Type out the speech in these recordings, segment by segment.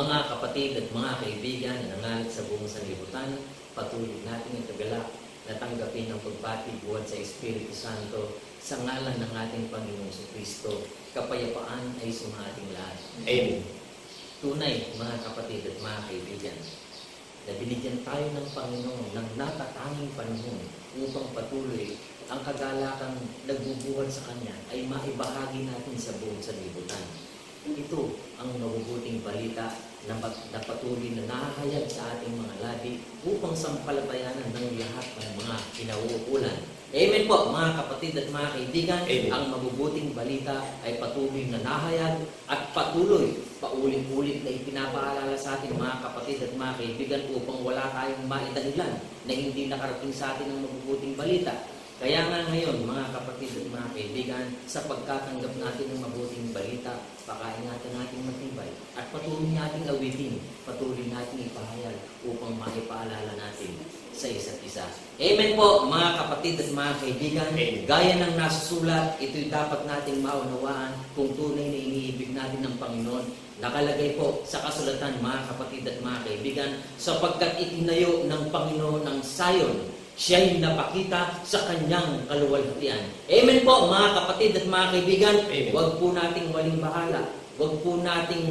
Mga kapatid at mga kaibigan na nangalit sa buong sanlibutan, patuloy natin ang tagalak na tanggapin ang pagbati buwan sa Espiritu Santo sa ngalan ng ating Panginoong Kristo. Kapayapaan ay sumating lahat. Amen. Tunay, mga kapatid at mga kaibigan, na binigyan tayo ng Panginoon ng natatanging panahon upang patuloy ang kagalakang nagbubuhat sa Kanya ay maibahagi natin sa buong sanlibutan. Ito ang mabubuting balita na patuloy na nahahayag sa ating mga labi upang sampalatayanan ng lahat ng mga kinauukulan. Amen po, mga kapatid at mga kaibigan. Amen. Ang mabubuting balita ay patuloy na nahayag at patuloy, paulit-ulit na ipinapaalala sa atin, mga kapatid at mga kaibigan, upang wala tayong maidahilan na hindi nakarating sa atin ang mabubuting balita. Kaya nga ngayon, mga kapatid at mga kaibigan, sa pagkatanggap natin ng mabuting balita, pakaingatan natin matibay at patuloy natin awitin, patuloy natin ipahayag upang maipaalala natin sa isa't isa. Amen po, mga kapatid at mga kaibigan. Amen. Gaya ng nasusulat, ito'y dapat nating maunawaan kung tunay na iniibig natin ng Panginoon. Nakalagay po sa kasulatan, mga kapatid at mga kaibigan, sapagkat itinayo ng Panginoon ang Zion, siya'y napakita sa kanyang kaluwalhatian. Amen po, mga kapatid at mga kaibigan. Amen. Huwag po nating waling bahala. Huwag po nating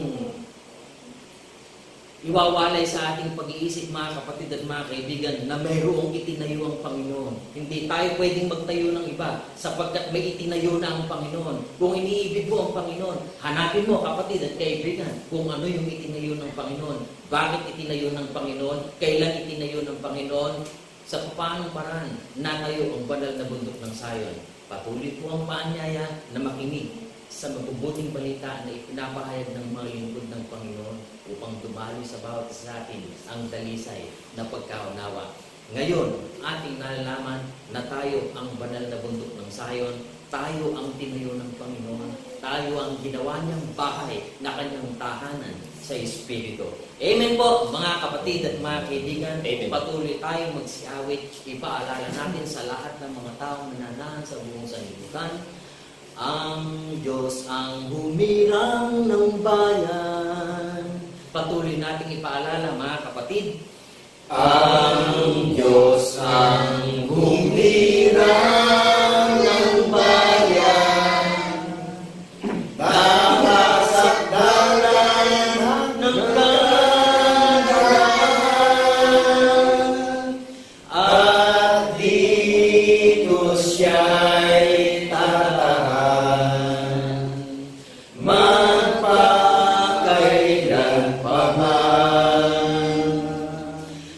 iwawalay sa ating pag-iisip, mga kapatid at mga kaibigan, na mayroong itinayo ang Panginoon. Hindi tayo pwedeng magtayo ng iba sapagkat may itinayo na ang Panginoon. Kung iniibig mo ang Panginoon, hanapin mo, kapatid at kaibigan, kung ano yung itinayo ng Panginoon. Bakit itinayo ng Panginoon? Kailan itinayo ng Panginoon? Sa paanong paraan natayo ang banal na bundok ng Zion. Patuloy po ang paanyaya na makinig sa mabubuting balita na ipinapahayag ng mga lingkod ng Panginoon upang dumaloy sa bawat isa sa atin ang dalisay na pagkaunawa. Ngayon, ating nalalaman na tayo ang banal na bundok ng Zion, tayo ang tinayo ng Panginoon, tayo ang ginawa niyang bahay na kanyang tahanan sa Espiritu. Amen po, mga kapatid at mga kaibigan. Amen. Patuloy tayong magsiawit, ipaalala natin sa lahat ng mga taong nananahan sa buong sanlibutan. Ang Diyos ang humirang ng bayan. Patuloy nating ipaalala, mga kapatid. Ang Diyos ang humirang ng bayan, Sakdalan ng kadaraan, at dito siya'y tatahan, magpakailan pa man,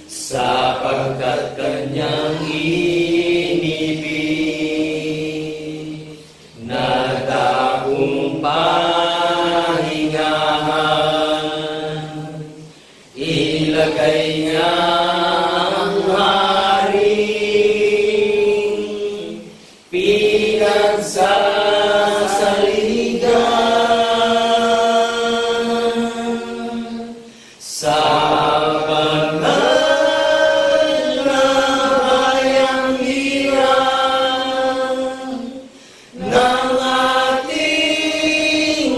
sapagkat kanyang inibig, nagtaong pahingahan, ilagay niya ang haring pinagsasaligan sa banal na bayang hirang ng ating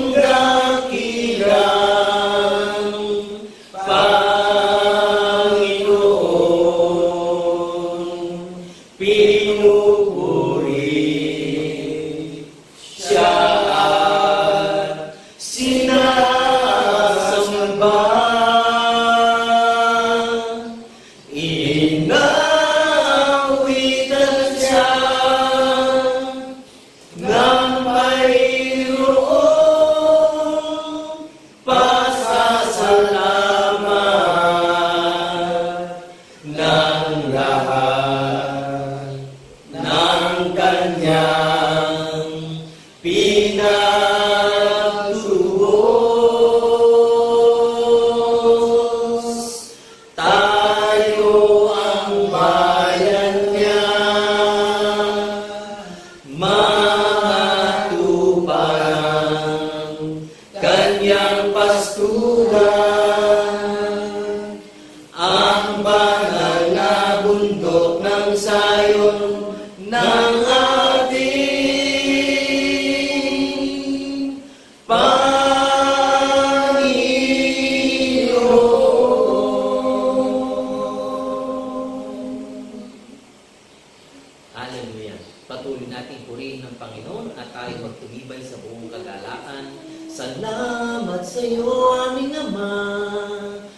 Salamat sa iyo, aming Ama.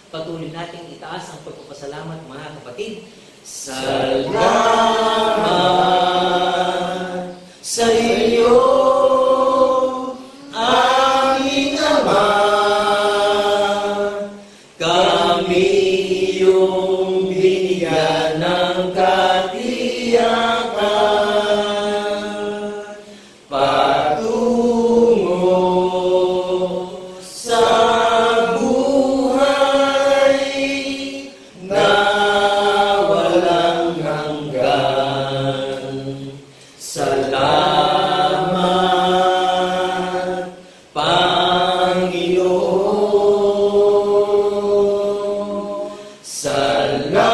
Patuloy nating itaas ang pagpapasalamat, mga kapatid. Salamat sa iyo, aming Ama. Kami iyong binigyan ng katiyakan patungo sa buhay na walang hanggan. Salamat, Panginoon. Salamat,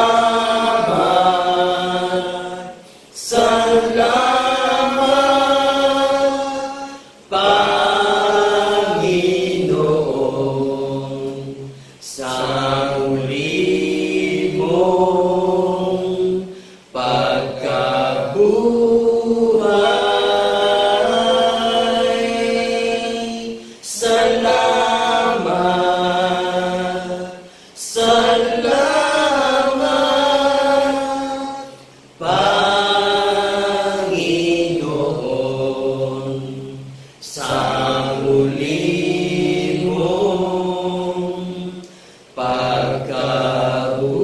salamat, Panginoon, sa muli mong pagkabuhay. Salamat, salamat, Panginoon, sa muli mong pagkabuhay.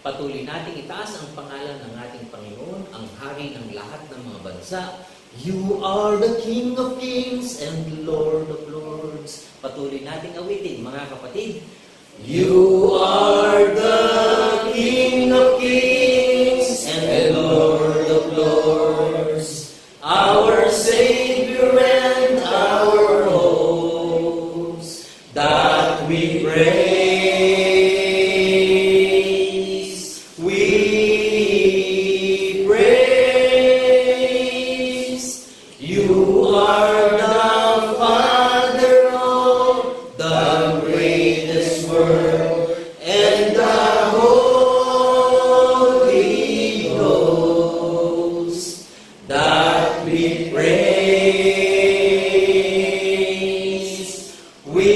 Patuloy nating itaas ang pangalan ng ating Panginoon, ang hari ng lahat ng mga bansa. You are the King of Kings and Lord of Lords. Patuloy nating awitin, mga kapatid. You are the King of Kings and Lord of Lords, our Savior and our host, that we praise, we praise. You are the Father of the greatest world, and the Holy Ghost, that we praise, we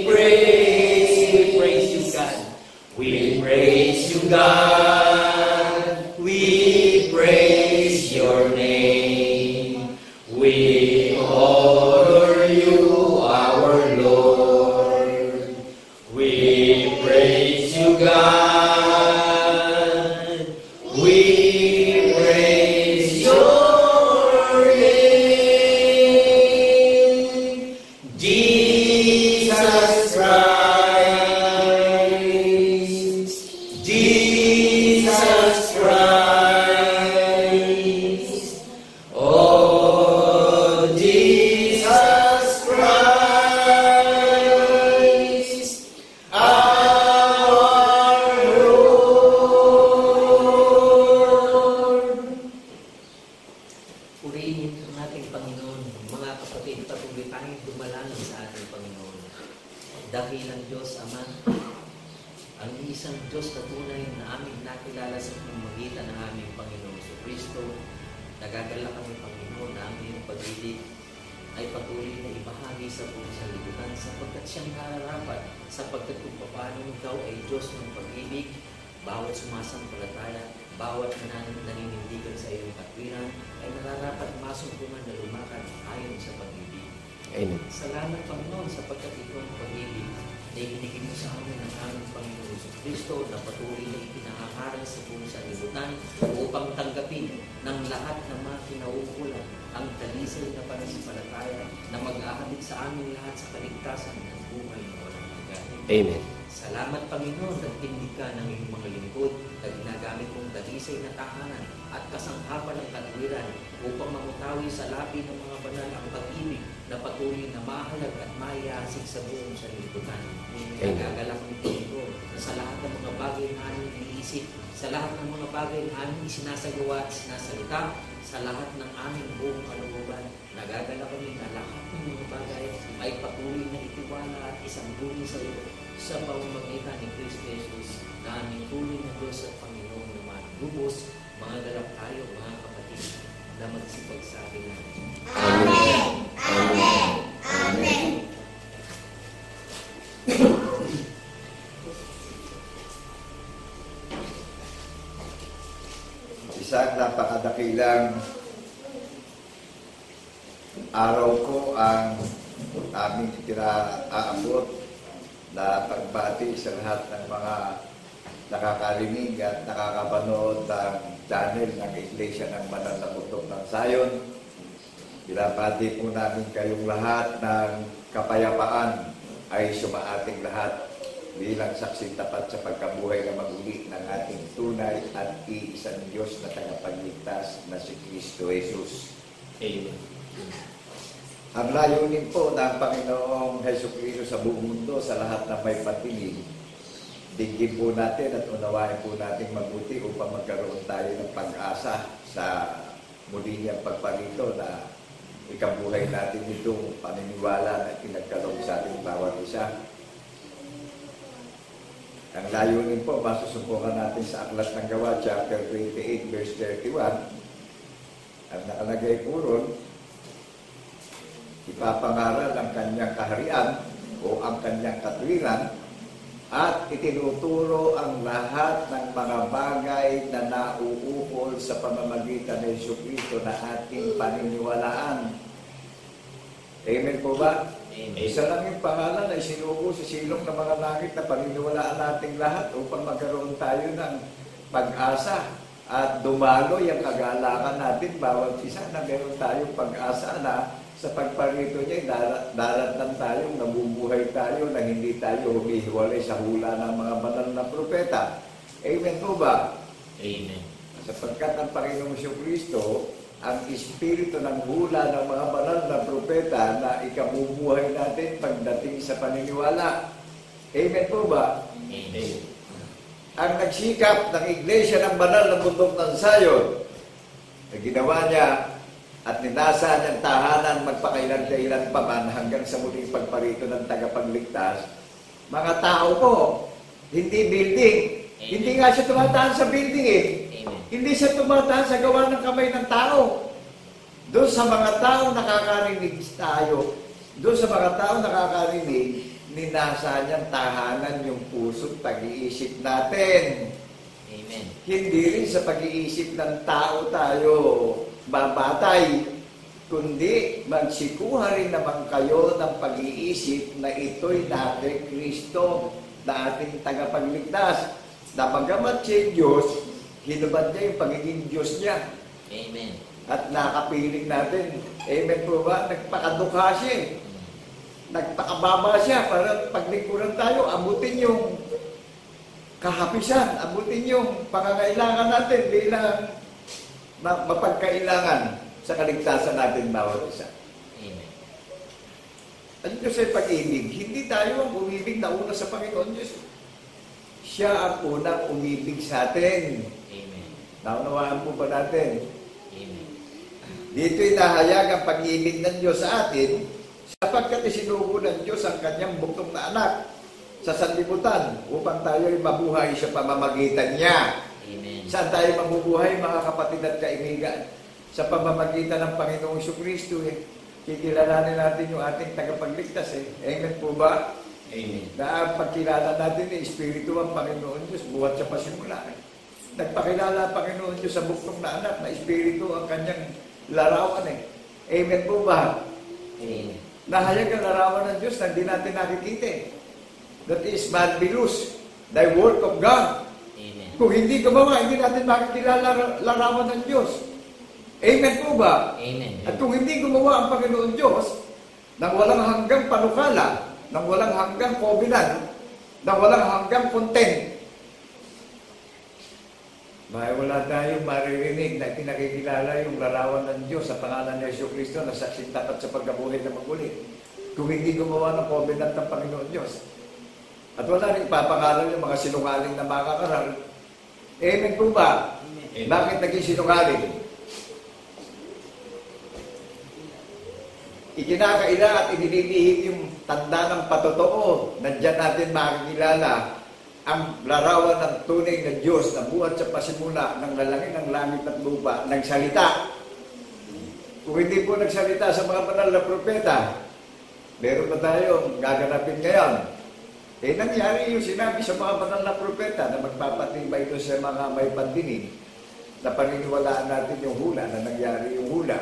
praise you, God. We praise you, God. We praise your name. We honor you, our Lord. We praise you, God. We praise your name. Jesus Christ. Jesus Christ. Oh, Jesus Christ, our Lord. Purihin ang ating Panginoon. Mga kapatid, patuloy tayong dumalangin sa ating Panginoon. Dakilang Diyos, Ama, ang isang Diyos na tunay na aming nakilala sa pamamagitan ng aming Panginoon sa Kristo. Nagagala kami, Panginoon, na ang iyong pag-ibig ay patuloy na ibahagi sa buong sanlibutan sapagkat siyang nararapat, sapagkat kung paano ikaw ay Diyos ng pag-ibig, bawat sumasampalataya, bawat naninindigan sa iyong katwiran, ay nararapat masumpungan na lumakad ayon sa pag-ibig. Amen. Salamat, Panginoon, sapagkat ito ang pag-ibig na ibinigay mo sa amin ng aming Panginoon sa Kristo na patuloy na ipinahaharang sa buong sanlibutan upang tanggapin ng lahat ng mga kinaukulan ang talisay na pananampalataya na mag-ahatid sa amin lahat sa kaligtasan ng buhay na walang hanggan. Amen. Salamat, Panginoon, at tindig ka ng iyong mga lingkod na ginagamit mong dalisay na tahanan at kasangkapan ng katwiran upang mamutawi sa labi ng mga banal ang pag-ibig na patuloy na mahalag at maiasig sa buong sanlibutan. Nagagalak ng Panginoon na sa lahat ng mga bagay na aming iniisip, sa lahat ng mga bagay na aming isinasagawa at sinasalita, sa lahat ng aming buong kalooban, nagagala kami na lahat ng mga bagay ay patuloy na itiwala at isangguni sa iyo sa pamamagitan ni Kristo Jesus na aming tunay na Diyos at Panginoon na manlubos Mga galap tayo, mga kapatid, na magsipagsabi na. Amen. Amen. Amen. Isang napakadakilang araw ko ang aming itinaabot na pagbati sa lahat ng mga nakakarinig at nakakapanood ng channel ng Iglesia ng Banal na Bundok ng Zion. Binabati po namin kayong lahat ng kapayapaan ay sumaating lahat bilang saksing tapat sa pagkabuhay na maguli ng ating tunay at iisang Diyos na tagapagligtas na si Kristo Jesus. Amen. Ang layunin po ng Panginoong Jesucristo sa buong mundo, sa lahat na may patinig, digin po natin at unawain po natin mabuti upang magkaroon tayo ng pag-asa sa muli niyang pagparito na ikabuhay natin itong paniniwala na pinagkaloob sa ating bawat isa. Ang layunin po, masusubukan natin sa Aklat ng Gawa, chapter 28, verse 31. Ang nakalagay po ron, ipapangaral ang kanyang kaharian o ang kanyang katwiran at itinuturo ang lahat ng mga bagay na nauukol sa pamamagitan ng Jesucristo na ating paniniwalaan. Amen po ba? Amen. Isa lang yung pangalan ay sinuko sa silong ng mga langit na paniniwalaan nating lahat upang magkaroon tayo ng pag-asa at dumaloy ang kagalakan natin bawat isa na meron tayong pag-asa na sa pagparito niya daratan tayong nabubuhay tayo na hindi tayo humihiwalay sa hula ng mga banal na propeta. Amen po ba? Amen. Sapagkat ang Panginoong Jesucristo ang espiritu ng hula ng mga banal na propeta na ikabubuhay natin pagdating sa paniniwala. Amen po ba? Amen. Ang nagsikap ng Iglesia ng Banal na Bundok ng Zion na ginawa niya at ninasa niyang tahanan magpakailan-kailan pa man hanggang sa muling pagparito ng tagapagligtas, mga tao po, hindi building. Amen. Hindi nga siya tumataan sa building eh. Amen. Hindi siya tumataan sa gawa ng kamay ng tao. Doon sa mga tao nakakarinig tayo, doon sa mga tao nakakarinig, ninasa niyang tahanan yung puso't pag-iisip natin. Amen. Hindi rin sa pag-iisip ng tao tayo babatay, kundi magsikuha rin naman kayo ng pag-iisip na ito'y dati Kristo na ating tagapagligtas. Na bagamat siya Diyos, hinubad niya yung pagiging Diyos niya. Amen. At nakapiling natin, amen po ba? Nagpakadukha siya. Nagpakababa siya para paglingkuran tayo, abutin yung kahapisan, abutin yung pangangailangan natin bilang mapagkailangan sa kaligtasan natin bawat isa. Amen. Ang Diyos ay pag-ibig. Hindi tayo ang umibig na una sa Panginoon Diyos. Siya ang unang umibig sa atin. Amen. Naunawaan po ba natin? Amen. Dito'y nahayag ang pag-ibig ng Diyos sa atin sapagkat isinugo ng Diyos ang kanyang buktong na anak sa sanlibutan upang tayo ay mabuhay sa pamamagitan niya. Amen. Saan tayo mabubuhay, mga kapatid at kaibigan? Sa pamamagitan ng Panginoong Jesucristo eh. Kikilalanin natin yung ating tagapagligtas eh. Amen po ba? Amen. Na ang pagkilala natin eh, Espiritu ang Panginoon Diyos, buhat sa pasimula eh. Nagpakilala ang Panginoon Diyos sa buktong na anak na Espiritu ang kanyang larawan eh. Amen po ba? Amen. Nahayag ang larawan ng Diyos na hindi natin nakikita eh. That is marvelous, the work of God. Amen. Kung hindi gumawa, hindi natin makikilala larawan ng Diyos. Amen po ba? Amen. At kung hindi gumawa ang Panginoon Diyos, nang walang hanggang panukala, nang walang hanggang covenant, nang walang hanggang content, wala tayong maririnig na pinakikilala yung larawan ng Diyos sa pangalan ni Jesucristo na saksing tapat sa pagkabuhay na maguli. Kung hindi gumawa ng covenant ng Panginoon Diyos. At wala rin ipapangalan yung mga sinungaling na makakaral. Amen po ba? Amen. Bakit naging sinungaling? Ikinakaila at inililihim yung tanda ng patotoo na dyan natin makikilala ang larawan ng tunay na Diyos na buhat sa pasimula ng lalangin ng langit at lupa, nagsalita. Kung hindi po nagsalita sa mga banal na propeta, meron pa tayong gaganapin ngayon. Nangyari yung sinabi sa mga banal na propeta na magpapatibay ito sa mga may pandinig na paniniwalaan natin yung hula, na nangyari yung hula.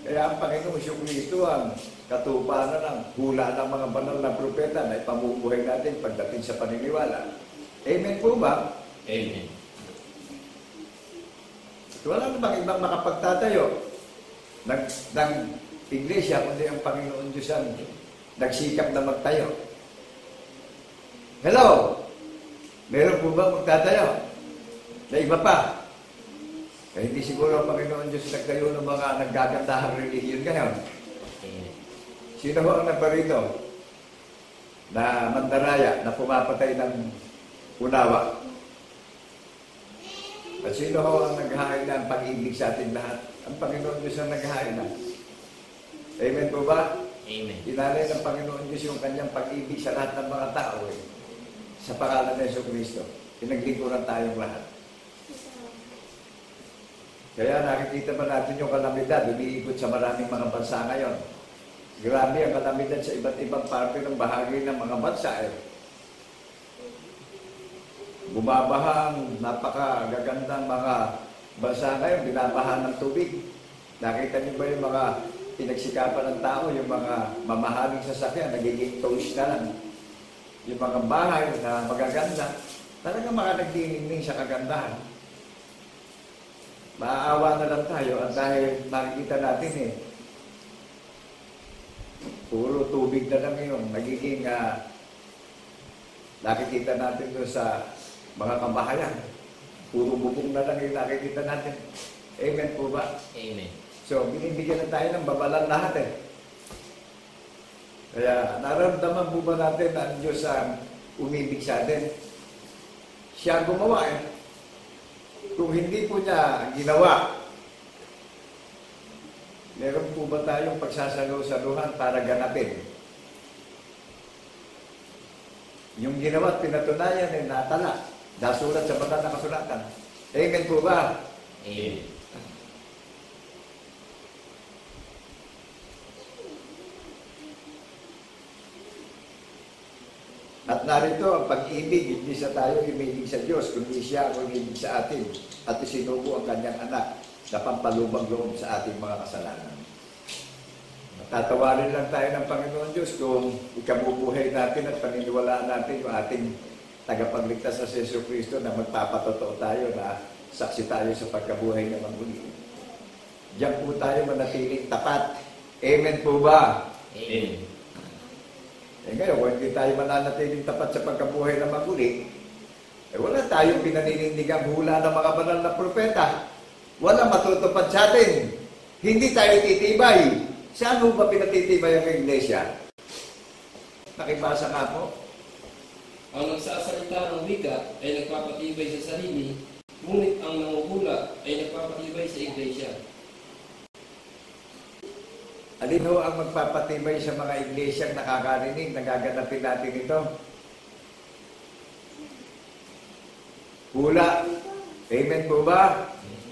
Kaya ang Panginoong Jesucristo ang katuparan ng hula ng mga banal na propeta na ipamubuhay natin pagdating sa paniniwala. Amen po ba? Amen. Wala namang ibang makapagtatayo ng iglesia, kundi ang Panginoon Diyos ang nagsikap na magtayo. Hello? Meron po ba magtatayo? Na iba pa? Kaya hindi siguro ang Panginoon Diyos nagtayo ng mga naggagandahang relihiyon ngayon. Sino ho ang naparito na mandaraya na pumapatay ng unawa? At sino ho ang naghahain ng pag-ibig sa ating lahat? Ang Panginoon Diyos ang naghahain na. Amen po ba? Amen. Inalay ng Panginoon Diyos yung kanyang pag-ibig sa lahat ng mga tao. Sa pangalan ng Jesucristo, pinaglingkuran tayong lahat. Kaya nakikita ba natin yung kalamidad, umiikot sa maraming mga bansa ngayon. Grabe ang kalamidad sa iba't ibang parte ng bahagi ng mga bansa. Bumabahang napakagagandang mga bansa ngayon, binabahan ng tubig. Nakita niyo ba yung mga pinagsikapan ng tao, yung mga mamahaling sasakyan, nagiging toast na lang. Yung mga bahay na magaganda, talagang mga nagdiningning sa kagandahan. Maaawa na lang tayo at dahil nakikita natin puro tubig na lang yun. Nagiging nakikita natin doon sa mga kambahayan. Puro bubong na lang yung nakikita natin. Amen po ba? Amen. So, binibigyan na tayo ng babalan lahat Kaya, nararamdaman po ba natin na ang Diyos ang umibig sa atin? Siya gumawa Kung hindi po niya ginawa, meron po ba tayong pagsasalo-saluhan para ganapin? Yung ginawa at pinatunayan natala. Nasulat sa banal na kasulatan. Amen po ba? Amen. At narito ang pag-ibig, hindi sa tayo umibig sa Diyos, kundi siya ang umibig sa atin at isinubo ang kanyang anak na pampalubang loob sa ating mga kasalanan. Tatawarin lang tayo ng Panginoon Diyos kung ikabubuhay natin at paniniwalaan natin yung ating tagapagligtas sa Jesucristo na magpapatotoo tayo na saksi tayo sa pagkabuhay na muli. Diyan po tayo manatiling tapat. Amen po ba? Amen. Ngayon, kung hindi tayo mananatiling tapat sa pagkabuhay na maguli, wala tayong pinaninindigang hula ng mga banal na propeta. Wala matutupad sa atin. Hindi tayo titibay. Saan ba pinatitibay ang iglesia? Nakibasa nga po. Ang nagsasalita ng wika ay nagpapatibay sa sarili, ngunit ang nanguhula ay nagpapatibay sa iglesia. Alin ho ang magpapatibay sa mga iglesyang nakakarinig, nagaganapin natin ito? Hula. Amen po ba?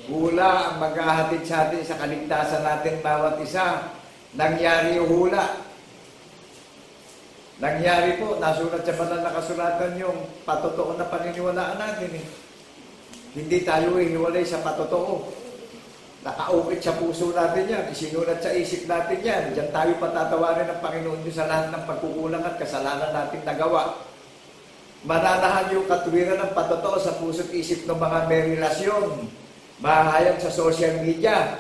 Hula ang maghahatid sa atin sa kaligtasan natin bawat isa. Nangyari yung hula. Nangyari po, nasulat sa banal na kasulatan yung patotoo na paniniwalaan natin. Hindi tayo hiwalay sa patotoo. Nakaukit sa puso natin yan, isinulat sa isip natin yan. Diyan tayo patatawarin ng Panginoon Diyos sa lahat ng pagkukulang at kasalanan nating nagawa. Mananahan yung katwiran ng patotoo sa puso't isip ng mga may relasyon. Mahayag sa social media.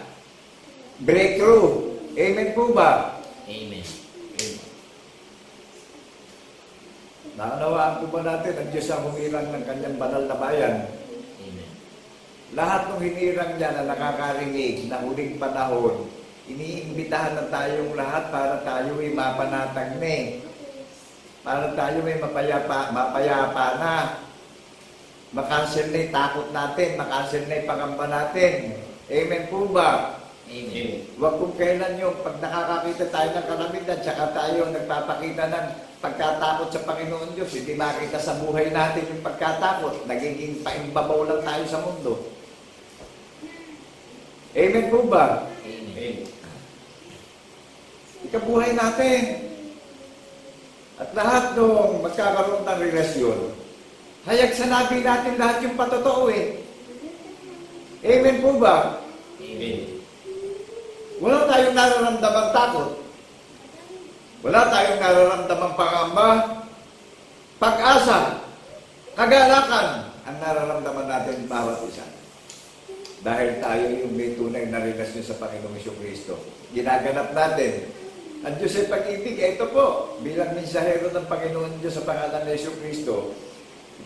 Breakthrough. Amen po ba? Amen. Naunawaan po ba natin ang Diyos ang humirang ng kanyang banal na bayan? Lahat ng hinirang niya na nakakarinig na huling panahon, iniimbitahan na tayong lahat para tayo ay mapanatag na para tayo ay mapayapa na. Makansel na yung takot natin, makansel na yung pangamba natin. Amen po ba? Amen. Huwag kung kailan yung pag nakakakita tayo ng kalamidad, tsaka tayo nagpapakita ng pagkatakot sa Panginoon Diyos, hindi makita sa buhay natin yung pagkatakot, nagiging paimbabaw lang tayo sa mundo. Amen po ba? Amen. Ikabuhay natin. At lahat nung magkakaroon ng relasyon, hayag sanabi natin lahat yung patotoo eh. Amen po ba? Amen. Wala tayong nararamdamang takot. Wala tayong nararamdamang pangamba, pag-asa, kagalakan ang nararamdaman natin bawat isa. Dahil tayo yung may tunay na relasyon sa Panginoong Jesucristo. Ginaganap natin. Ang Diyos ay pag-ibig. Ito po, bilang mensahero ng Panginoon Diyos sa pangalan ng Jesucristo,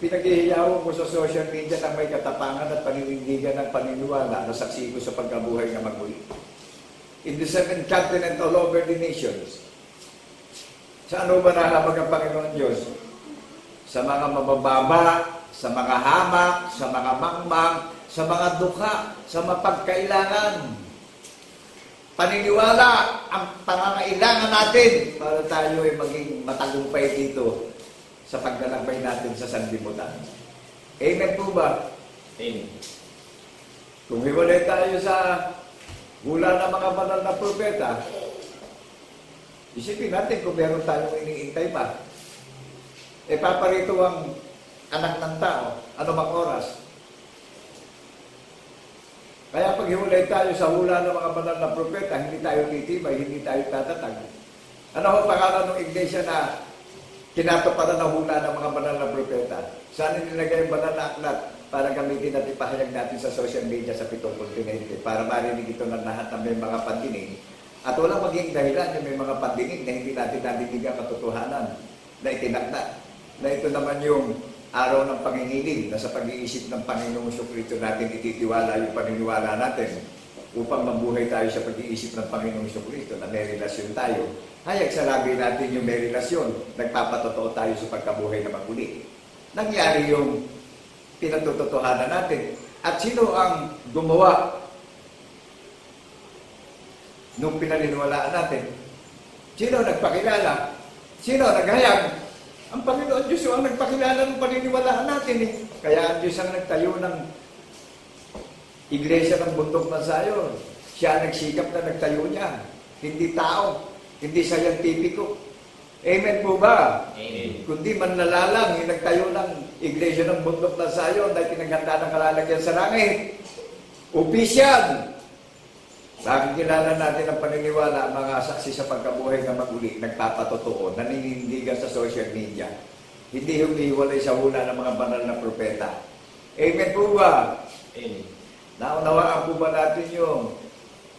pinaghihiyawan ko sa social media ng may katapangan at paninindigan ng paniniwala na saksi ko sa pagkabuhay na maguli. In the 7 continent all over the nations. Saan ba nahabag ang Panginoon Diyos? Sa mga mabababa, sa mga hamak, sa mga mangmang, sa mga dukha, sa mapagkailangan. Paniniwala ang pangangailangan natin para tayo ay maging matagumpay dito sa paglalakbay natin sa sanlibutan. Amen po ba? Amen. Kung hiwalay tayo sa hula ng mga banal na propeta, isipin natin kung meron tayong iniintay pa. E paparito ang anak ng tao, anumang oras. Kaya pag hiwalay tayo sa hula ng mga banal na propeta, hindi tayo titibay, hindi tayo tatatag. Ano ang pangalan ng iglesia na kinatuparan ng hula ng mga banal na propeta? Saan nilagay yung banal na aklat para gamitin at ipahayag natin sa social media sa 7 kontinente para marinig ito ng lahat ng may mga pandinig. At walang maging dahilan yung may mga pandinig na hindi natin nadinig ang katotohanan na itinakda. Na ito naman yung araw ng pangingiling na sa pag-iisip ng Panginoong Jesucristo natin ititiwala yung paniniwala natin upang mabuhay tayo sa pag-iisip ng Panginoong Jesucristo na may relasyon tayo. Hayag sa labi natin yung may relasyon, nagpapatotoo tayo sa pagkabuhay na maguli. Nangyari yung pinatutotohanan natin. At sino ang gumawa nung pinaniniwalaan natin? Sino nagpakilala? Sino naghayag? Ang Panginoon Diyos yung ang nagpakilala ng paniniwalaan natin eh. Kaya ang Diyos ang nagtayo ng iglesia ng bundok ng Zion. Siya ang nagsikap na nagtayo niya. Hindi tao, hindi scientifico. Amen po ba? Amen. Kundi manlalalang yung nagtayo ng iglesia ng bundok ng Zion dahil pinaghanda ng kalalagyan sa langit. Opisyal. Nakikilala natin ang paniniwala, mga saksi sa pagkabuhay na maguli, nagpapatotoo, naninindigan sa social media. Hindi humihiwalay sa hula ng mga banal na propeta. Amen po ba? Amen. Naunawaan po ba natin yung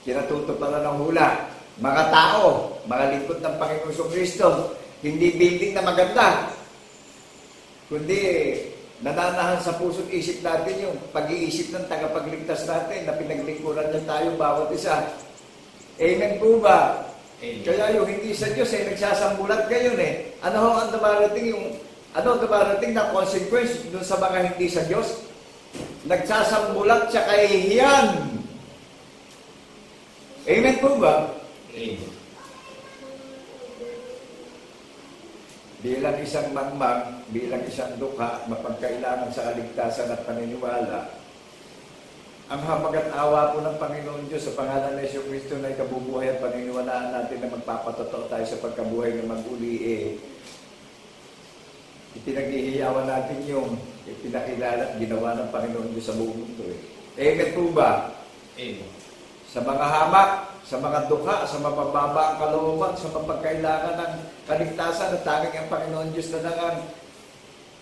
kinatutuparan ng hula? Mga tao, mga lingkod ng Panginoong Jesucristo, hindi building na maganda, kundi nananahan sa puso't isip natin yung pag-iisip ng tagapagligtas natin na pinaglingkuran niya tayo bawat isa. Amen po ba? Amen. Kaya yung hindi sa Diyos ay nagsasambulat kayo eh. Ano ho ang dumarating na consequence dun sa mga hindi sa Diyos? Nagsasambulat sa kahihiyan. Amen po ba? Amen. Bilang isang mangmang, bilang isang dukha, mapagkailangan sa kaligtasan at paniniwala, ang hamag at awa po ng Panginoon Diyos sa pangalan ng Jesucristo na ikabubuhay at paniniwalaan natin na magpapatotoo tayo sa pagkabuhay ng maguli ipinaghihiyawan natin yung ipinakilala at ginawa ng Panginoon Diyos sa buong mundo Amen po ba? Amen. Sa mga hamak, sa mga dukha, sa mabababa ang kalooban, sa mapagkailangan ng kaligtasan at tanging ang Panginoon Diyos na lang ang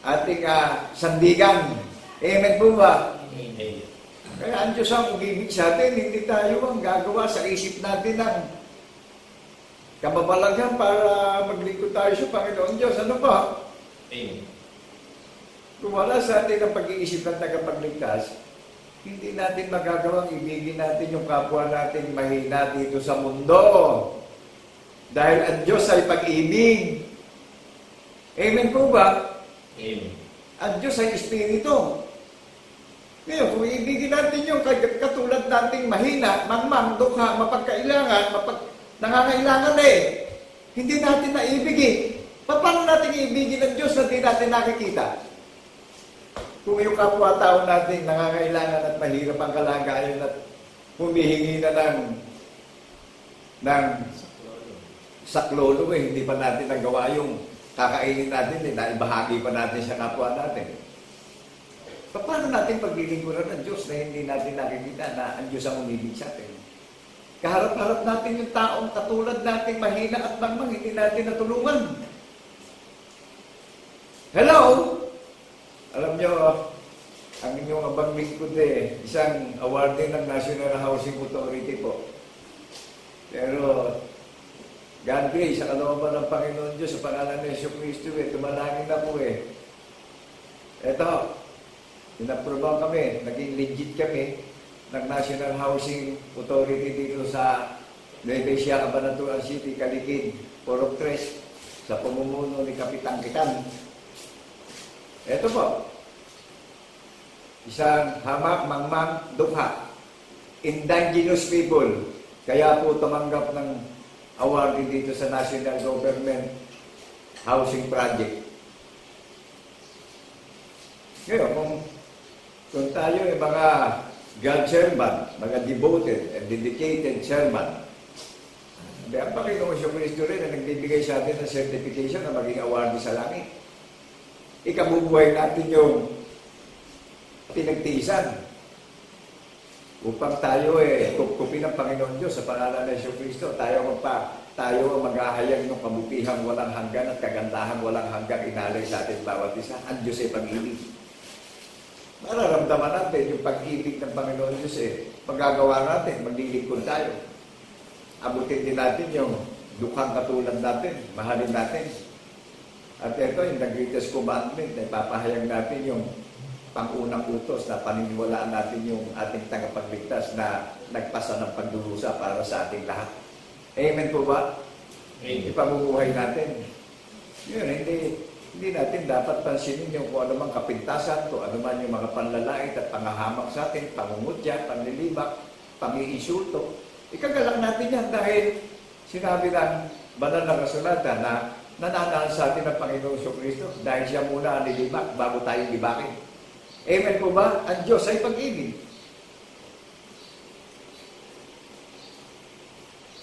ating sandigan. Amen po ba? Amen. Kaya ang Diyos ang umibig sa atin, hindi tayo ang gagawa sa isip natin ng kababalaghan para maglingkod tayo sa Panginoon Diyos. Ano ba? Amen. Kung wala sa atin ang pag-iisip ng tagapagligtas, hindi natin magagawang ibigin natin yung kapwa natin mahina dito sa mundo. Dahil ang Diyos ay pag-ibig. Amen po ba? Amen. Ang Diyos ay Espiritu. Ngayon, kung ibigin natin yung katulad nating mahina, mangmang, dukha, mapagkailangan, nangangailangan hindi natin naibig Paano natin iibigin ng Diyos na di natin nakikita? Kung yung kapwa-tao natin nangangailangan at mahirap ang kalagayan at humihingi na ng saklolo hindi pa natin nagawa yung kakainin natin, naibahagi pa natin sa kapwa natin. Paano natin paglilingkuran ng Diyos na hindi natin nakikita na ang Diyos ang umibig sa atin? Kaharap-harap natin yung taong katulad nating mahina at mangmang, hindi natin natulungan. Hello? Alam nyo, ang inyong abang lingkod isang awardee ng National Housing Authority po. Pero, God grace, sa kalooban ng Panginoon Diyos, sa pangalan ng Yesu Cristo, tumalangin na po Eto, inaprobahan kami, naging legit kami ng National Housing Authority dito sa Nueva Ecija, Cabanatuan City, Calicid, Purok 3, sa pamumuno ni Kapitang Kitan. Ito po, isang hamak, mangmang, dukha, indigenous people, kaya po tumanggap ng award dito sa National Government Housing Project. Ngayon, kung tayo ay mga God servant, mga devoted and dedicated servant, ang Panginoon Yesu Cristo rin na nagbibigay sa atin ng certification na maging awardee sa langit. Ikabubuhay natin yung pinagtiisan upang tayo kupkupin ng Panginoon Diyos sa pangalan ng Yesu Cristo. Tayo ang maghahayag ng kabutihang walang hanggan at kagandahang walang hanggang inalay sa atin bawat isa. Ang Diyos ay pag-ibig. Mararamdaman natin yung pag-ibig ng Panginoon Diyos Magagawa natin, maglilingkod tayo. Abutin din natin yung dukhang katulad natin, mahalin natin. At ito, yung the greatest commandment, ipapahayag natin yung pangunang utos na paniniwalaan natin yung ating tagapagligtas na nagpasa ng pagdurusa para sa ating lahat. Amen po ba? Amen. Ipamumuhay natin. Yun, hindi natin dapat pansinin yung kung ano mang kapintasan, kung ano man yung mga panlalait at pangahamak sa atin, pangungutya, panlilibak, pangiinsulto. Ikagalang natin yan dahil sinabi ng banal na kasulatan na nananahan sa atin ng Panginoong Kristo dahil siya muna ang nilibak bago tayo libakin. Amen po ba? Ang Diyos ay pag-ibig.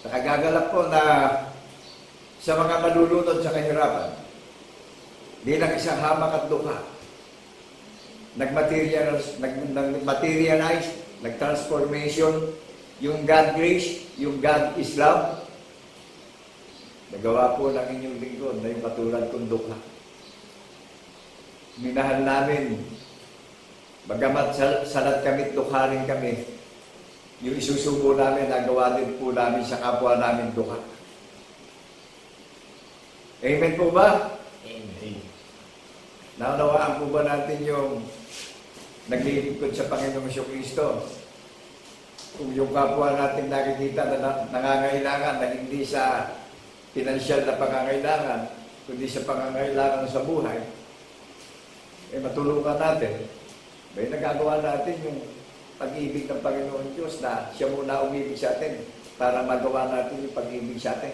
Nakagagalak po na sa mga malulunod sa kahirapan, bilang isang hamak at dukha, nag-materialize, nag-transformation, yung God grace, yung God is love, nagawa po ng inyong lingkod na yung katulad kong dukha. Minahal namin, bagamat salat kami, dukha rin kami, yung isusubo namin, nagawa din po namin sa kapwa namin dukha. Amen po ba? Amen. Naunawaan po ba natin yung naglilingkod sa Panginoong Kristo? Kung yung kapwa natin nakikita na nangangailangan na hindi sa pinansyal na pangangailangan, kundi sa pangangailangan sa buhay, matulungan natin. May nagagawa natin yung pag-ibig ng Panginoon Diyos na siya muna umibig sa atin para magawa natin yung pag-ibig sa atin.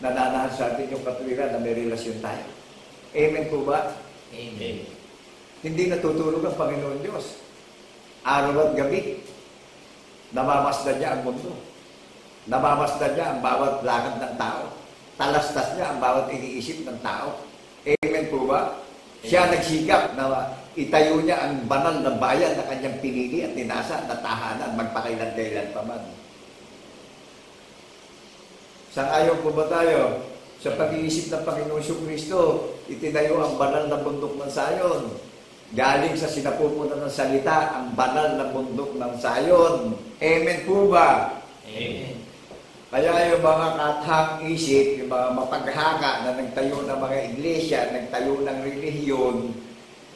Nananahan sa atin yung katwiran na may relasyon tayo. Amen po ba? Amen. Hindi natutulog ang Panginoon Diyos. Araw at gabi, namamasdan niya ang mundo. Namamasdan niya ang bawat lakad ng tao. Talastas niya ang bawat iniisip ng tao. Amen po ba? Siya nagsikap na itayo niya ang banal na bayan na kanyang pinili at ninasa na tahanan magpakailan-kailan pa man. Sang-ayon po ba tayo? Sa pag-iisip ng Panginoon Kristo, itinayo ang banal na bundok ng Sayon. Galing sa sinapupunan ng salita, ang banal na bundok ng Sayon. Amen po ba? Amen. Kaya yung mga kathang isip, yung mga mapaghaka na nagtayo ng mga iglesia, nagtayo ng relihiyon,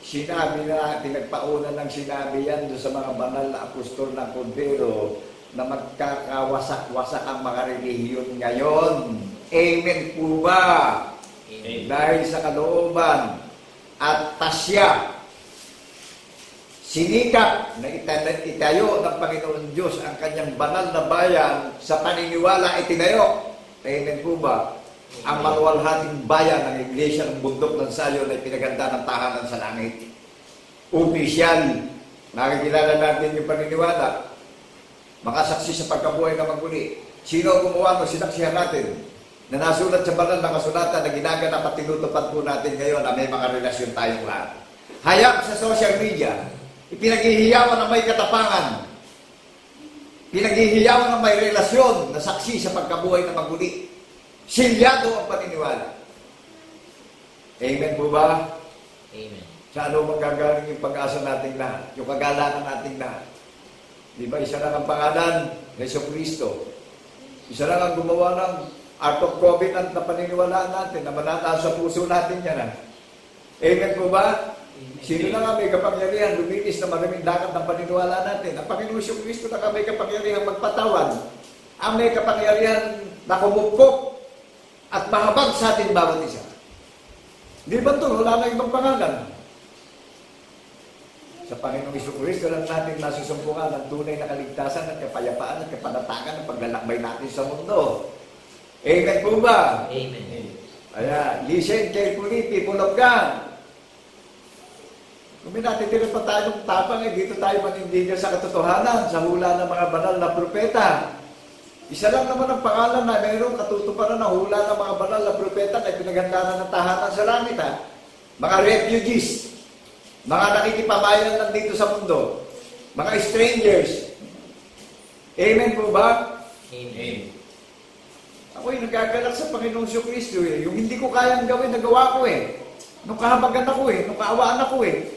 sinabi na, pinagpauna ng sinabi yan doon sa mga banal na apostol ng Kordero na magkakawasak-wasak ang mga relihiyon ngayon. Amen po ba? Amen. Dahil sa kalooban at tasya, sinikap na itayo ng Panginoon Diyos ang kanyang banal na bayan sa paniniwala itinayo. Amen po ba? Ang maluwalhating bayan ng Iglesia ng Bundok ng Sion ay pinaganda ng tahanan sa langit. Opisyal, nakikilala natin yung paniniwala. Makasaksi sa pagkabuhay na magmuli. Sino ang gumawa ng sinaksihan natin? Na nasulat sa banal na kasulatan na ginaganap at tinutupad po natin ngayon na may mga relasyon tayong lahat. Hayag sa social media, ipinaghihiyawan na may katapangan. Pinaghihiyawan na may relasyon na saksi sa pagkabuhay na magmuli. Silyado ang paniniwala. Amen po ba? Amen. Sa ano magagaling yung pag-asa nating lahat? Yung kagalangan nating lahat? Di ba, isa lang ang pangalan, Jesucristo. Isa lang ang gumawa ng art of covenant na paniniwalaan natin, na manataas sa puso natin yan. Amen po ba? Sino na nga may kapangyarihan, luminis na maraming dakat ng paniniwala natin? Ang Panginoon Jesucristo na may kapangyarihan magpatawan. Ang may kapangyarihan na kumupkop at mahabag sa atin bawat isa. Di ba ito? Wala na ibang pangalan. Sa Panginoong Jesucristo lang natin masusumpungan ang tunay na kaligtasan at kapayapaan at kapanatagan ng paglalakbay natin sa mundo. Amen po ba? Amen. Kaya, listen carefully, people of God. Kung may natitira pa tayong tapang, dito tayo manindigan sa katotohanan, sa hula ng mga banal na propeta. Isa lang naman ang pangalan na mayroong katutuparan na hula ng mga banal na propeta na pinaghandanan ng tahanan sa langit. Mga refugees, mga nakikipamayan lang dito sa mundo, mga strangers. Amen po ba? Amen. Ako'y nagagalak sa Panginoong Jesucristo eh. Yung hindi ko kayang gawin, nagawa ko eh. Nung kahabagan ako eh, nung kaawaan ako eh.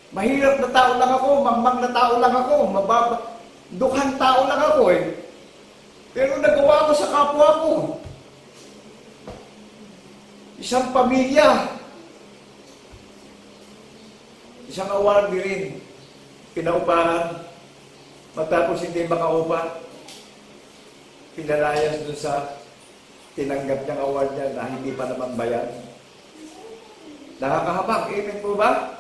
Mahirap na tao lang ako, mangmang na tao lang ako, dukhang tao lang ako eh. Pero nagawa ko sa kapwa ko. Isang pamilya. Isang award rin. Pinaupahan. Matapos hindi makaupa. Pinalayas dun sa tinanggap niyang award niya na hindi pa naman bayan. Nakakahabag. Amen po ba?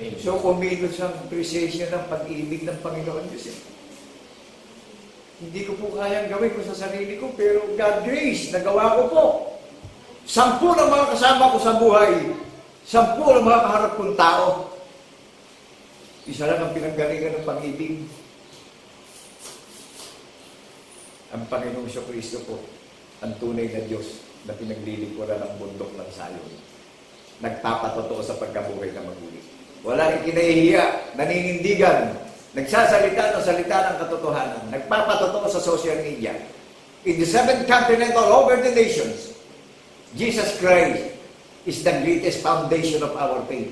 Amen. So, kumilos ang appreciation ng pag-ibig ng Panginoon Diyos. Hindi ko po kayang gawin ko sa sarili ko, pero God grace, nagawa ko po. 10 ng mga kasama ko sa buhay. 10 ng mga kaharap kong tao. Isa lang ang pinanggalingan ng pag-ibig. Ang Panginoong Jesucristo po, ang tunay na Diyos na pinaglilingkuran ng bundok ng Sion. Nagpapatotoo sa pagkabuhay na maguli. Walang ikinahihiya, naninindigan, nagsasalita ng salita ng katotohanan, nagpapatotoo sa social media. In the 7th continent all over the nations, Jesus Christ is the greatest foundation of our faith.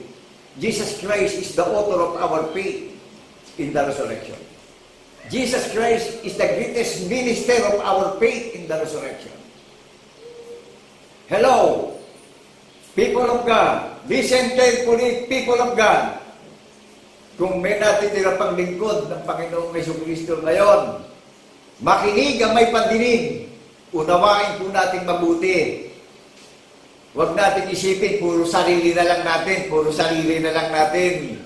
Jesus Christ is the author of our faith in the resurrection. Jesus Christ is the greatest minister of our faith in the resurrection. Hello, people of God. Listen carefully, people of God. Kung may natitira pang lingkod ng Panginoong Jesucristo ngayon, makinig ang may pandinig. Unawain po natin mabuti. Huwag natin isipin, puro sarili na lang natin, puro sarili na lang natin.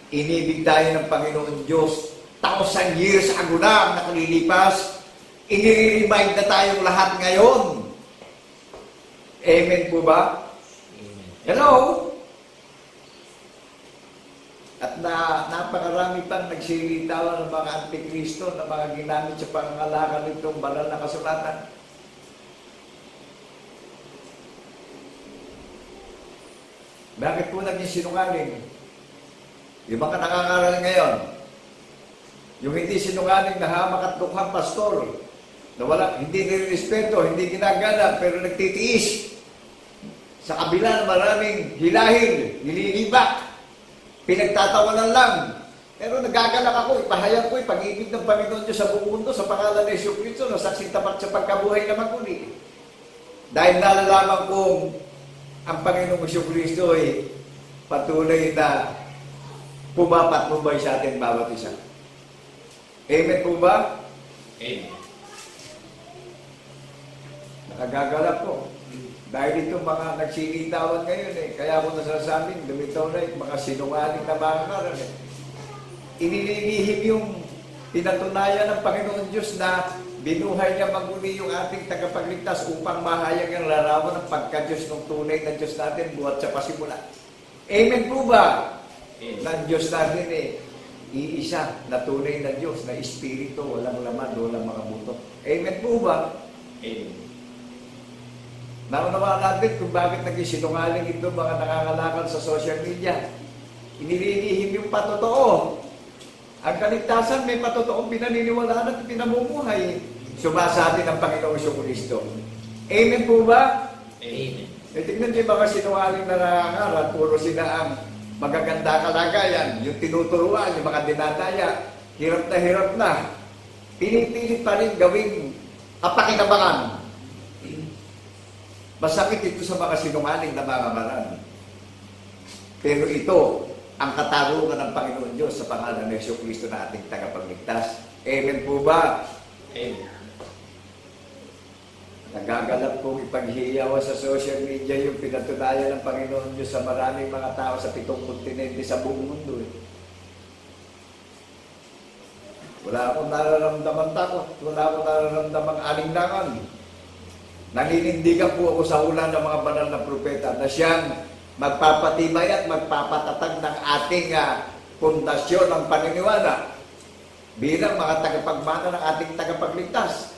Inibig tayo ng Panginoon Diyos. 1,000 years ago na ang nakalilipas. Inire-remind na tayong lahat ngayon. Amen po ba? Amen. Hello? At napakarami pang nagsilitawan ng mga antikristo na mga ginamit sa pangangalakan nitong banal na kasulatan. Bakit po naging sinungaling? Yung mga nangangaral ngayon, yung hindi sinungaling na hamak at dukhang pastor, na wala, hindi nirespeto, hindi ginagana, pero nagtitiis. Sa kabila ng maraming hilahil, nililibak, pinagtatawanan lang. Pero nagagalak ako, ipahayag ko, pag-ibig ng Panginoon Diyos sa buong mundo, sa pangalan ng Jesucristo, na saksing tapat sa pagkabuhay na maguli. Dahil nalalaman kong ang Panginoong Jesucristo ay patuloy na pumapatnubay sa atin bawat isa. Amen po ba? Amen. Nakagagalak po. Dahil ito mga nagsinitawan ngayon kaya ako nasasabing, lumitaw na yung mga sinungaling na mga karan Inililihim yung pinatunayan ng Panginoon Diyos na binuhay niya maguli yung ating tagapagligtas upang mahayag ang larawan ng pagka-Diyos ng tunay na Diyos natin buhat sa pasimula. Amen po ba? Ng Diyos natin iisa na tunay na Diyos, na Espiritu, walang laman, walang mga buto. Amen po ba? Amen. Naunawaan natin kung bakit naging sinungaling ito mga nakakalakal sa social media. Inililihim yung patotoo. Ang kaligtasan may patotoong pinaniniwalaan at pinamumuhay. Sumasabi ng Panginoong Jesucristo. Amen po ba? Amen. Tignan niyo yung mga sinungaling na nangangaral, puro sila ang magaganda kalagayan, yung tinuturuan, yung mga dinadaya, hirap na, pinipilit pa rin gawing kapakinabangan. Masakit ito sa mga sinungaling na mamamaran. Pero ito, ang katarungan ng Panginoon Diyos sa pangalan ng Jesucristo na ating tagapagligtas. Amen po ba? Amen. Nagagalap pong ipaghihiyawan sa social media yung pinatunayan ng Panginoon Diyos sa maraming mga tao sa 7 kontinente sa buong mundo. Wala akong nararamdaman takot. Wala akong nararamdaman alinlangan. Naninindigan po ako sa hula ng mga banal na propeta na siyang magpapatibay at magpapatatag ng ating pundasyon ng paniniwala bilang mga tagapagmana ng ating tagapagligtas.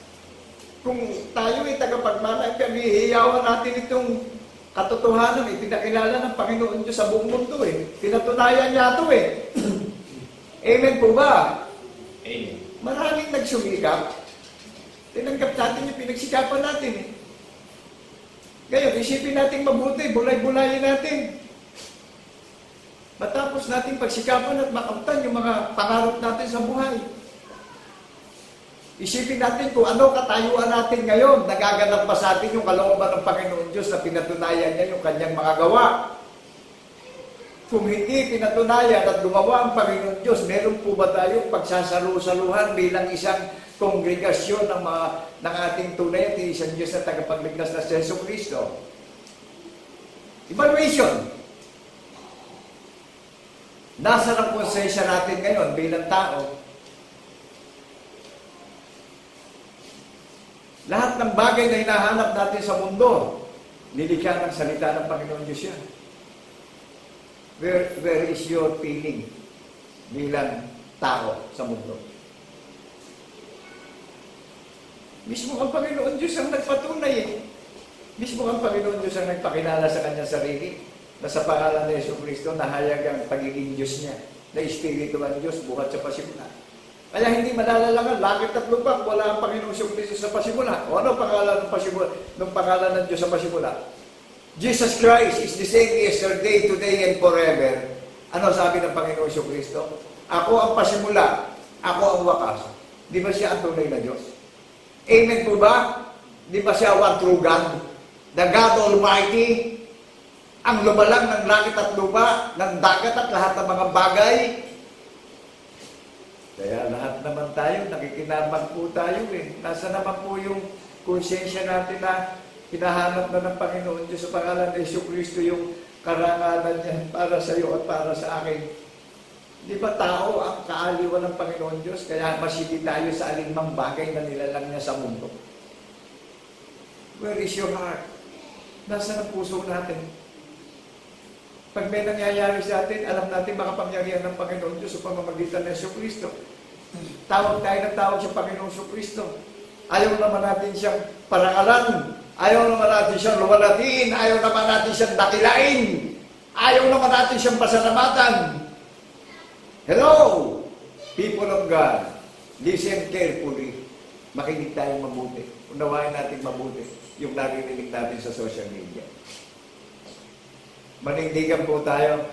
Kung tayo ay tagapagmana, paghihiyawan natin itong katotohanan, pinakilala ng Panginoon Diyos sa buong mundo. Pinatunayan niya ito. Amen po ba? Amen. Maraming nagsumikap. Tinanggap natin yung pinagsikapan natin. Ngayon, isipin natin mabuti, bulay-bulayin natin. Matapos natin pagsikapan at makamtan yung mga pangarap natin sa buhay. Isipin natin kung ano katayuan natin ngayon. Nagaganap pa sa atin yung kalooban ng Panginoon Diyos na pinatunayan niya yung kanyang mga gawa. Kung hindi pinatunayan at gumawa ang Panginoon Diyos, meron po ba tayong pagsasalu-saluhan bilang isang kongregasyon ng ating tunay at isang Diyos na tagapagligtas na si Jesucristo? Evaluation. Nasa ang konsensya natin ngayon bilang tao? Lahat ng bagay na hinahanap natin sa mundo, nilikha ng salita ng Panginoon Diyos yan. Where is your feeling bilang tao sa mundo? Mismo ang Panginoon Diyos ang nagpatunay. Mismo ang Panginoon Diyos ang nagpakilala sa kanyang sarili na sa pangalan ni Jesucristo nahayag ang pagiging Diyos niya, na Espiritu ng Diyos buhat sa pasimula. Kaya hindi malalalangan, langit at lupa, wala ang Panginoong Jesucristo sa pasimula. O ano pangalan ng pasimula, ng pangalan ng Diyos sa pasimula? Jesus Christ is the same yesterday, today, and forever. Ano sabi ng Panginoong Jesucristo? Ako ang pasimula, ako ang wakas. Di ba siya ang tunay na Diyos? Amen po ba? Di ba siya one true God? The God Almighty, ang lumalang ng langit at lupa, ng dagat at lahat ng mga bagay. Kaya lahat naman tayo, nakikinabang po tayo Nasa naman po yung konsensya natin na hinahanap na ng Panginoon Diyos sa pangalan ng Jesucristo yung karangalan niya para sa iyo at para sa akin. Di ba tao ang kaaliwan ng Panginoon Diyos? Kaya masigi tayo sa alinmang bagay na nilalang niya sa mundo. Where is your heart? Nasa ng puso natin. Pag may nangyayari sa atin, alam natin makapangyarihan ng Panginoon Diyos sa pamamagitan ng Jesucristo. Tawag tayo ng tawag sa Panginoong Jesucristo. Ayaw naman natin siyang parangalan. Ayaw naman natin siyang luwalatiin. Ayaw naman natin siyang dakilain. Ayaw naman natin siyang pasalamatan. Hello, people of God. Listen carefully. Makinig tayong mabuti. Unawain natin mabuti yung naririnig natin sa social media. Manindigan po tayo.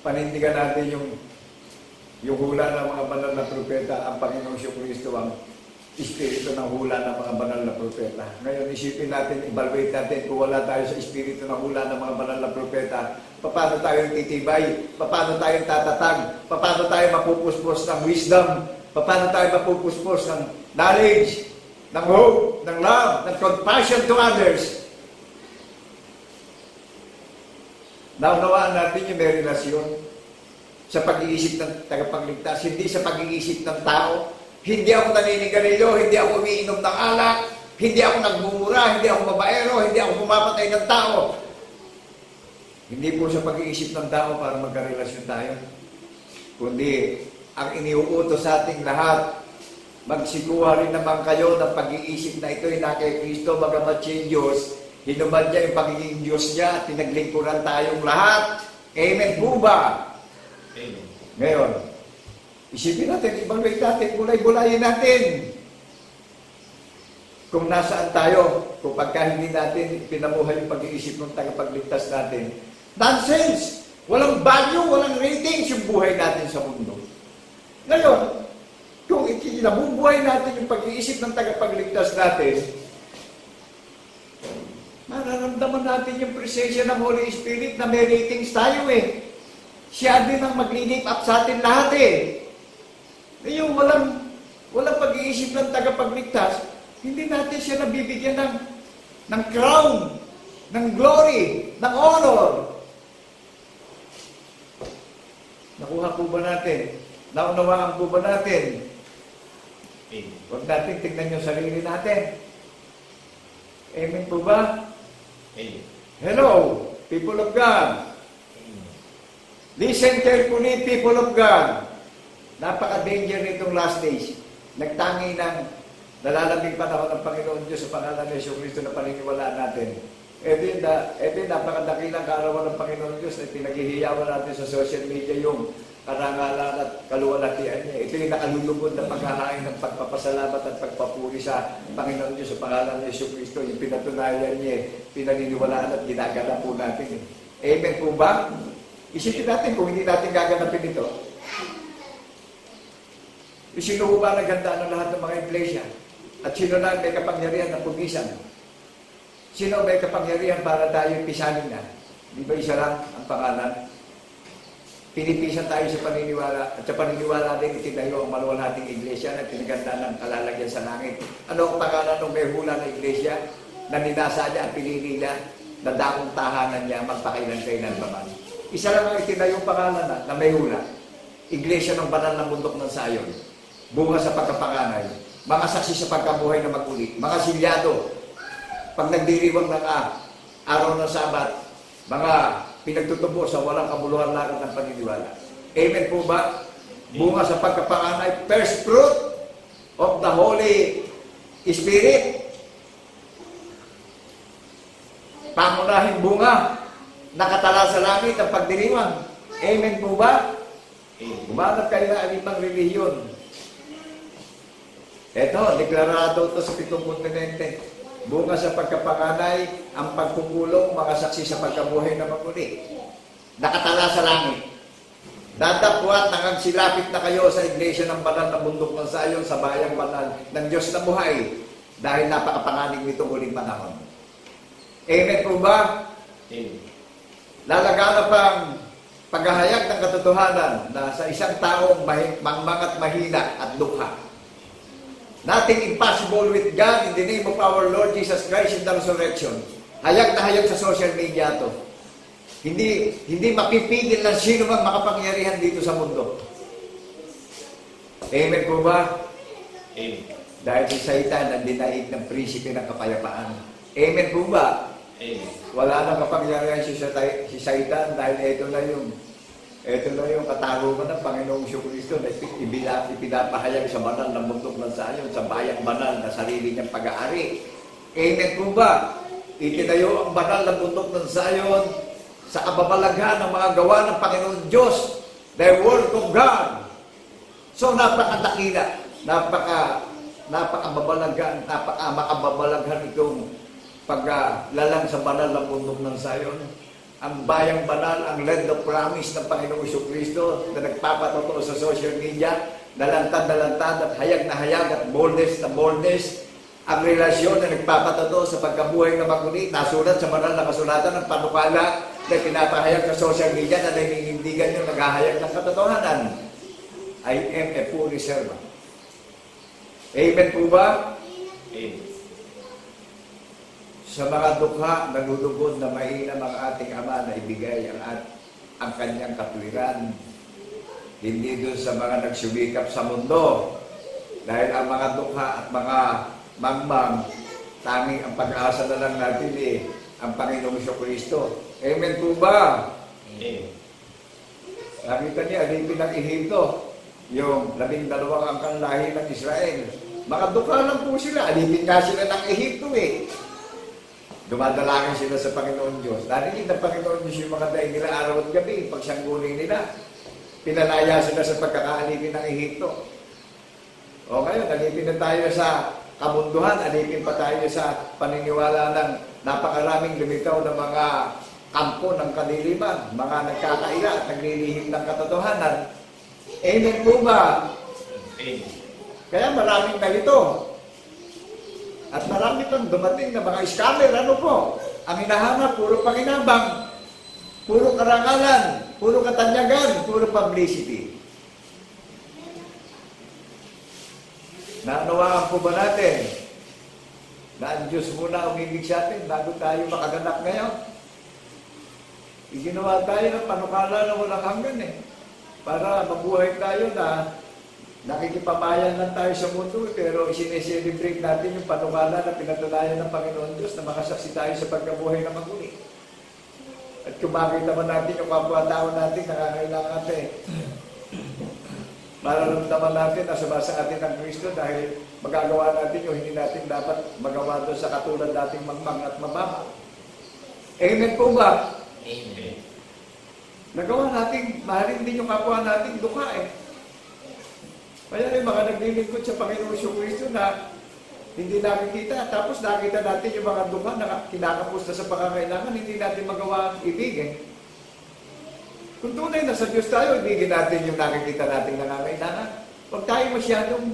Panindigan natin yung hula ng mga banal na propeta. Ang Panginoong Jesucristo ang espiritu ng hula ng mga banal na propeta. Ngayon, isipin natin, evaluate natin kung wala tayo sa espiritu ng hula ng mga banal na propeta. Paano tayo titibay? Paano tayo tatatag? Paano tayo mapupuspos ng wisdom? Paano tayo mapupuspos ng knowledge? ng hope, ng love, ng compassion to others. Naunawaan natin yung may relasyon sa pag-iisip ng tagapagligtas, hindi sa pag-iisip ng tao. Hindi ako naninigarilyo, hindi ako umiinom ng alak, hindi ako nagmumura, hindi ako babaero, hindi ako pumapatay ng tao. Hindi po sa pag-iisip ng tao para magkarelasyon tayo. Kundi, ang iniuutos sa ating lahat, magsikuha rin naman kayo ng pag-iisip na ito'y na kay Kristo, bagamat siya yung Diyos, hinumad niya yung pagiging Diyos niya at pinaglingkuran tayong lahat. Amen po ba? Amen. Ngayon, isipin natin, evaluate natin, bulay-bulayin natin. Kung nasaan tayo, kung pagka hindi natin pinamuhay yung pag-iisip ng tagapagligtas natin, nonsense! Walang value, walang ratings yung buhay natin sa mundo. Ngayon, kung ikinabubuhay natin yung pag-iisip ng tagapagligtas natin, mararamdaman natin yung presensya ng Holy Spirit na may ratings tayo eh. Siya din ang mag-lead up sa atin lahat eh. Yung walang pag-iisip ng tagapagligtas, hindi natin siya nabibigyan ng crown, ng glory, ng honor. Nakuha po ba natin? Naunawaan po ba natin? Huwag natin tignan yung sarili natin. Amen po ba? Amen. Hello, people of God. Listen carefully, people of God. Napaka-danger nitong last days. Nagtangi ng nalalamig panahon ng Panginoon Diyos sa pangalan ni Yesu Cristo na paniniwalaan natin. Ito yung napakadakilang kaarawan ng Panginoon Diyos na pinaghihiyawan natin sa social media yung karangalan at kaluwalhatian niya. Ito yung nakalulubod na paghahain ng pagpapasalamat at pagpapuri sa Panginoon Diyos sa pangalan ni Yesu Cristo. Yung pinatunayan niya, pinaniniwalaan at ginagana po natin. Amen po ba? Isipin natin kung hindi natin gaganapin ito. Sino po ba naganda ng lahat ng mga iglesia? At sino na may kapangyarihan na pugisan? Sino may kapangyarihan para tayo pisanin na? Di ba isa lang ang pangalan? Pinipisan tayo sa paniniwala at sa paniniwala din itinayo ang maluwalhating iglesia na pinaganda ng kalalagyan sa langit. Ano ang pangalan ng may hula na iglesia na ninasa niya at pinili niya na daong tahanan niya magpakailan-kailan pa man? Isa lang ang itinayong pangalan na may hula. Iglesia ng banal ng bundok ng Sayon. Bunga sa pagkapanganay. Mga saksi sa pagkabuhay na mag-uli. Mga silyado. Pag nagdiriwang ng araw ng Sabat, mga pinagtutubo sa walang kabuluhan lakad ng paniniwala. Amen po ba? Bunga sa pagkapanganay. First fruit of the Holy Spirit. Pangunahing bunga. Nakatala sa langit ang pagdiriwang. Amen po ba? Gumanap kayo na alimang relihiyon. Ito, deklarado ito sa 7 kontinente. Bunga sa pagkapanganay, ang pagpupulong, mga saksi sa pagkabuhay na maguli. Nakatala sa langit. Dadapwat nangagsilapit na kayo sa iglesia ng banal na bundok ng Sayon sa bayang banal ng Diyos na buhay dahil napakapanganig nitong huling panahon. Amen po ba? Amen. Lalaganap ang paghahayag ng katotohanan na sa isang taong mangmangat mahina at dukha. Nothing impossible with God in the name of our Lord Jesus Christ in the resurrection. Hayag na hayag sa social media to. Hindi mapipigil ng sino mang makapangyarihan dito sa mundo. Amen po ba? Amen. Dahil si Satan ang dinaig ng prinsipe ng kapayapaan. Amen po ba? Amen. Wala nang kapangyarihan si Satan dahil ito na yung katarungan ng Panginoong Kristo na ipinapahayag sa banal ng bundok ng Sayon, sa bayang banal na sarili niyang pag-aari. Amen po ba? Itinayo ang banal ng bundok ng Sayon sa kababalaghan ng mga gawa ng Panginoon Diyos, the Word of God. So napakadakila, napakababalaghan, makababalaghan itong paglalang sa banal ng bundok ng Sayon. Ang bayang banal, ang land of promise ng Panginoong Kristo na nagpapatotoo sa social media, dalantad at hayag na hayag at boldness na boldness. Ang relasyon na nagpapatotoo sa pagkabuhay na maguli, nasulat sa banal na kasulatan ng panukala na pinapahayag sa social media na naninindigan yung naghahayag ng katotohanan. I am a fully servant. Amen po ba? Sa mga dukha, nalulugod na mainam ang ating Ama na ibigay ang kanyang katwiran. Hindi doon sa mga nagsumikap sa mundo. Dahil ang mga dukha at mga mangmang, tanging ang pag-asa na lang natin ang Panginoong Kristo. Amen po ba? Nakita niya, alipin ng Ehipto, yung 12 angkang lahi ng Israel. Mga dukha lang po sila, alipin nga sila ng Ehipto Dumadalangin sila sa Panginoon Diyos. Narinig ng Panginoon Diyos yung mga daig nila araw at gabi, pagsangguling nila. Pinalaya sila sa pagkakaalipin ng Ehipto. O ngayon, alipin na tayo sa kabunduhan, alipin pa tayo sa paniniwala ng napakaraming lumitaw na mga kampo ng kadiliman, mga nagkakaila at naglilihim ng katotohanan. Amen po ba? Kaya maraming nalito. At marami pang dumating na mga scammer. Ano po? Ang hinahanap, puro pakinabang, puro karangalan, puro katanyagan, puro publicity. Naunawaan po ba natin na ang Diyos muna umibig sa atin bago tayo makaganap ngayon? Iginawa tayo ng panukala na walang hanggan para mabuhay tayo na nakikipamayan lang tayo sa mundo, pero isineselebrate natin yung panukala na pinatunayan ng Panginoon Diyos na makasaksi tayo sa pagkabuhay na maguli. At kung makita naman natin yung kapwa-tao natin, nakakailangan natin. Mararamdaman natin na sumasa atin ang Kristo dahil magagawa natin yung hindi natin dapat magawa doon sa katulad nating mangmang at mababa. Amen po ba? Amen. Nagawa natin, mahalin din yung kapwa natin dukha Kaya yung mga naglilingkod sa Panginoon Kristo na hindi nakikita, tapos nakita natin yung mga dukha na kinakapos na sa pangangailangan, hindi natin magawa ang ibigin. Kung tunay na sa Diyos tayo, ibigin natin yung nakikita nating nangangailangan. Huwag tayo masyadong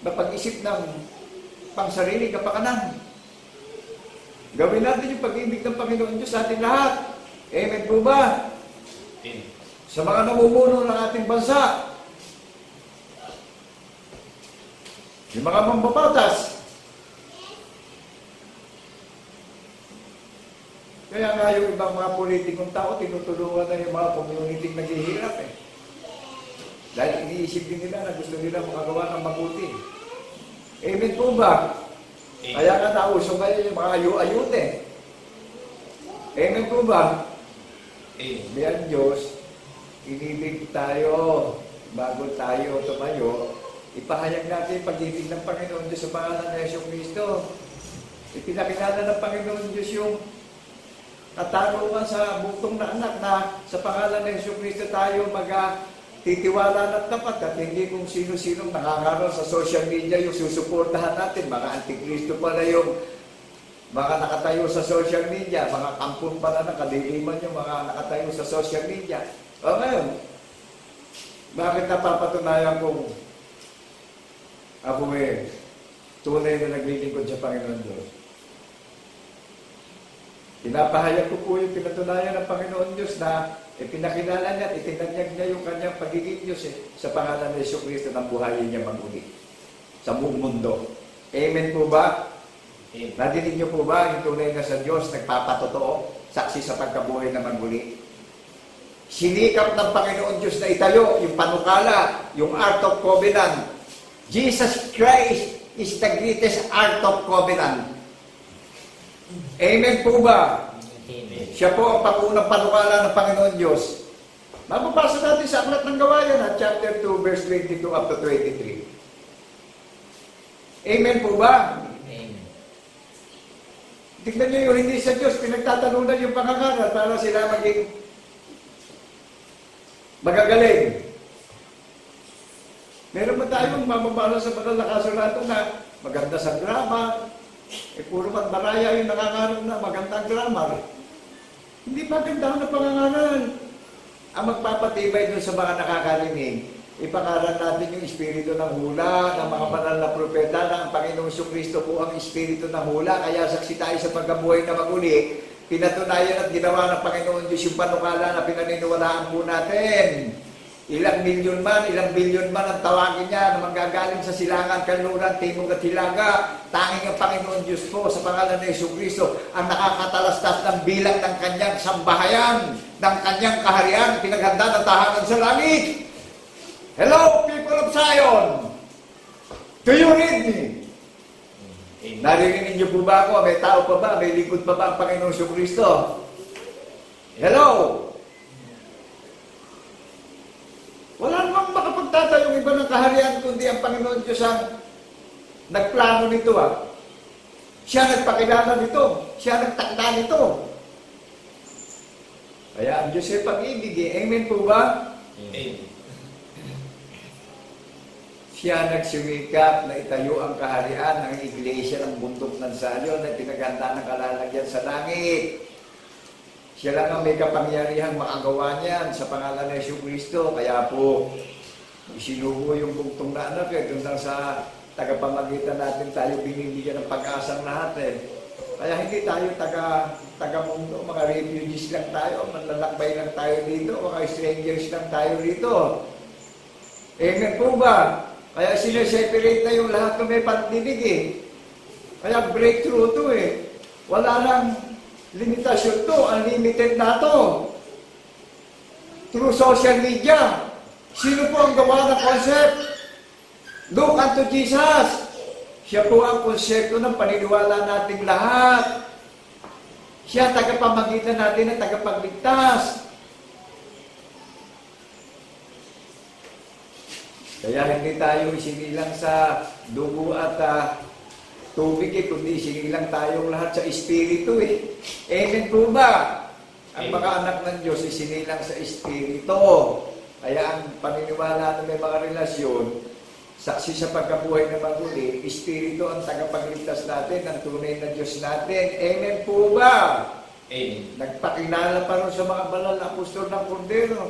napag-isip ng pangsarili kapakanan. Gawin natin yung pag-ibig ng Panginoon Diyos sa ating lahat. Amen po ba? Sa mga namumuno ng ating bansa, yung mga mambabatas. Kaya nga yung ibang mga politikong tao, tinutulungan na yung mga community naghihirap Dahil iniisip din nila na gusto nila makagawa ng mabuti. Amen po ba? Kaya nga nauso ngayon yung mga ayu-ayute. Amen po ba? Biyan Diyos, inibig tayo bago tayo tumayo. Ipahayag natin yung pag-ibig ng Panginoon Diyos sa pangalan ng Yesu Kristo. Ipinakilala ng Panginoon Diyos yung katarungan sa butong na anak na sa pangalan ng Yesu Kristo tayo titiwala at tapat at hindi kung sino-sinong nakakaroon sa social media yung susuportahan natin. Mga antikristo pala yung mga nakatayo sa social media, mga kampon pala na kadiliman yung mga nakatayo sa social media. O ngayon, bakit napapatunayan kung ako tunay na naglilingkod sa Panginoon Diyos? Pinapahayag ko po yung pinatunayan ng Panginoon Diyos na pinakilala niya at itinanyag niya yung kanyang pagiging Diyos sa pangalan ng Yesu Kristo ng buhayin niya maguli sa buong mundo. Amen po ba? Nadinig niyo po ba yung tunay na sa Diyos nagpapatotoo, saksi sa pagkabuhay na maguli? Sinikap ng Panginoon Diyos na itayo yung panukala, yung Art of Covenant. Jesus Christ is the greatest art of covenant. Amen po ba? Amen. Siya po ang pangunang panukala ng Panginoon Diyos. Mababasa natin sa Aklat ng Gawayan at chapter 2, verse 22 up to 23. Amen po ba? Amen. Tignan niyo yung hindi sa Diyos, pinagtatalunan yung pangangaral para sila maging magagaling. Meron ba tayong mamabasa sa banal na kasulatan na maganda sa grammar, puro magbaraya yung nangangaral na magandang grammar. Hindi maganda na pangangaral. Ang magpapatibay dun sa mga nakakarinig, ipakaral natin yung espiritu ng hula, ng mga banal na propeta, na ang Panginoong Kristo po ang espiritu ng hula, kaya saksi tayo sa pagkabuhay na maguli, pinatunayan at ginawa ng Panginoon Diyos yung panukala na pinaniniwalaan po natin. ilang milyon man, ilang bilyon man ang tawagin niya na manggagaling sa silangan, kanluran, timog at hilaga, tanging ang Panginoon Diyos po sa pangalan ni Jesucristo ang nakakatalastas ng bilang ng kanyang sambahayan, ng kanyang kaharian, pinaghanda ng tahanan sa langit. Hello, people of Zion! Do you read me? Naririnig niyo po ba ako? May tao pa ba? May lingkod pa ba ang Panginoong Jesucristo? Hello! Wala namang makapagtatayong iba ng kaharian kundi ang Panginoon Diyos ang nagplano nito. Siya nagpakilala nito. Siya nagtakda nito. Kaya ang Diyos ay pag-ibig. Amen po ba? Amen. Siya nagsumikap na itayo ang kaharian ng iglesia ng bundok ng Zion na pinaganda ng kalalagyan sa langit. Siya lang ang may kapangyarihang makagawa niyan sa pangalan ng Jesucristo. Kaya po, isinubo yung bugtong na anak doon lang sa tagapamagitan natin tayo binibigyan ng pag-asang lahat Kaya hindi tayo taga-mundo, mga refugees lang tayo, manlalakbay lang tayo dito, mga strangers lang tayo dito. Amen po ba? Kaya sineseparate na yung lahat ng may pandinig Kaya breakthrough to Wala lang limitasyon to, unlimited na to. Through social media, sino po ang gawa ng concept? Look unto Jesus. Siya po ang konsepto ng paniniwala nating lahat. Siya tagapamagitan natin at tagapagligtas. Kaya hindi tayo sinilang sa dugo at tubig kundi sinilang tayong lahat sa Espiritu Amen po ba? Ang mga anak ng Diyos sinilang sa Espiritu. Kaya ang paniniwala na may mga relasyon, saksi sa pagkabuhay na maguli, Espiritu ang tagapagligtas natin, ang tunay na Diyos natin. Amen po ba? Amen. Nagpakilala pa rin sa mga banal na apostol ng Kordero.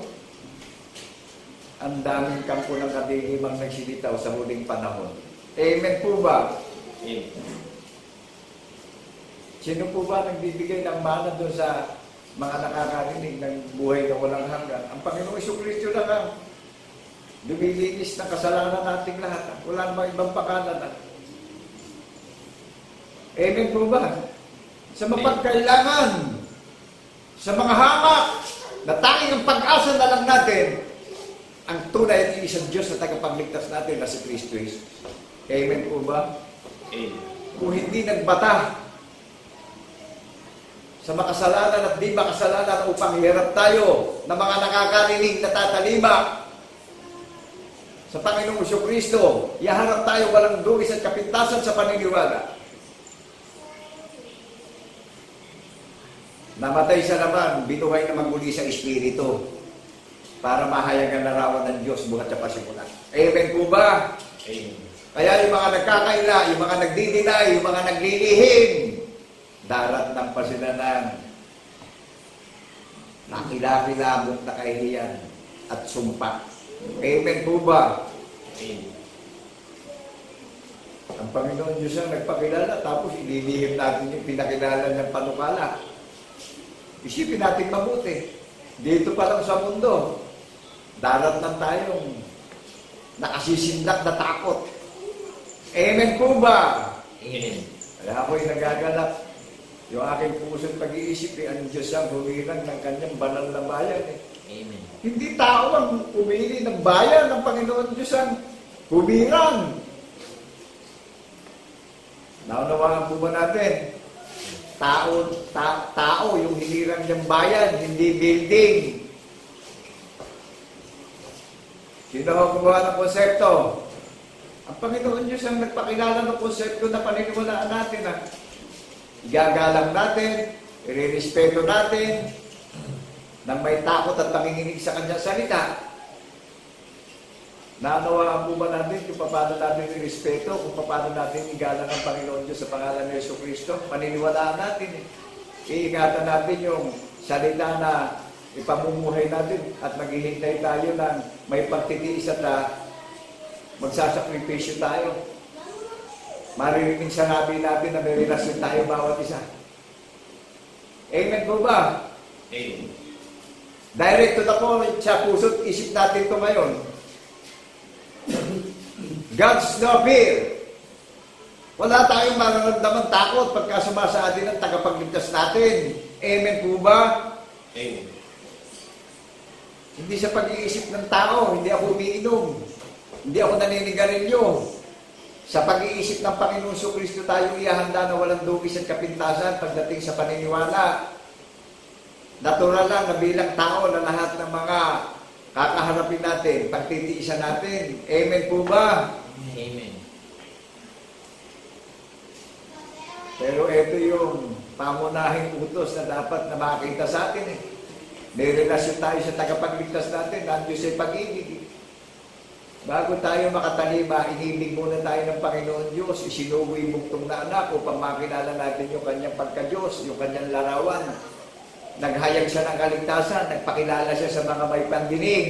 Ang daming kampo ng kadilibang nagsilitaw sa huling panahon. Amen po ba? Amen. Sino po ba nagbibigay ng mana doon sa mga nakakarinig ng buhay na walang hanggan? Ang Panginoong Jesucristo lang ang lumilinis ng kasalanan nating lahat. Wala namang ibang pakanan. Amen po ba? Sa mapagkailangan, sa mga hamak, na tanging ang pag-asa na lang natin, ang tunay at isang Diyos na tagapagligtas natin na si Kristo Jesus. Amen po ba? Amen. Kung hindi nagbata sa makasalanan at di makasalanan upang hirap tayo na mga nakakarinig na tatalima sa Panginoong Jesucristo, iharap tayo walang dugis at kapintasan sa paniniwala. Namatay siya naman, binuhay na magmuli sa Espiritu para mahayagan na rawan ng Diyos buhat sa pasimulan. Amen po ba? Amen. Kaya yung mga nagkakaila, yung mga nagdidinay, yung mga naglilihim, daratnan pa sila ng nakilakilabot na kahihiyan at sumpa. Amen po ba? Amen. Ang Panginoon Diyos ang nagpakilala, tapos ililihim natin yung pinakilala ng panukala. Isipin natin mabuti. Dito pa lang sa mundo, daratnan tayong nakasisindak na takot. Amen po ba? Amen. Kaya ako'y nagagalak. Yung aking puso't pag-iisip, ang Diyos ang humirang ng kanyang banal na bayan. Amen. Hindi tao ang pumili ng bayan ng Panginoon Diyos ang humirang. Naunawaan po ba natin? Tao yung hinirang niyang bayan, hindi building. Sino ang gumawa ng konsepto? Ang Panginoon Diyos ang nagpakilala ng konsepto na paniniwalaan natin. Igagalang natin, irerespeto natin, nang may takot at panginginig sa kanyang salita. Naunawaan po ba natin kung paano natin irespeto, kung paano natin igalang ang Panginoon Diyos sa pangalan ni Jesucristo? Paniniwalaan natin. Iingatan natin yung salita na ipamumuhay natin at maghihintay tayo ng may pagtitiis at magsasakripisyo tayo. Maririnig sa nabi natin na may relasyon tayo bawat isa. Amen po ba? Amen. Direct to the point sa puso't isip natin ito ngayon. God's no fear. Wala tayong mararamdaman takot pagka sumasa atin ang tagapagligtas natin. Amen po ba? Amen. Hindi sa pag-iisip ng tao, hindi ako umiinom, hindi ako naninigarilyo. Sa pag-iisip ng Panginoon Kristo tayo ihahanda na walang dugis at kapintasan pagdating sa paniniwala. Natural lang na bilang tao na lahat ng mga kakaharapin natin, pagtitiisan natin. Amen po ba? Amen. Pero ito yung pamunahing utos na dapat na makita sa atin eh. May relasyon tayo sa tagapagligtas natin, nandiyo sa pag-ibig. Bago tayo makatalima, inibig muna tayo ng Panginoon Diyos, isinuwi buktong na anak upang makilala natin yung kanyang pagka-Diyos, yung kanyang larawan. Naghayag siya ng kaligtasan, nagpakilala siya sa mga may pandinig.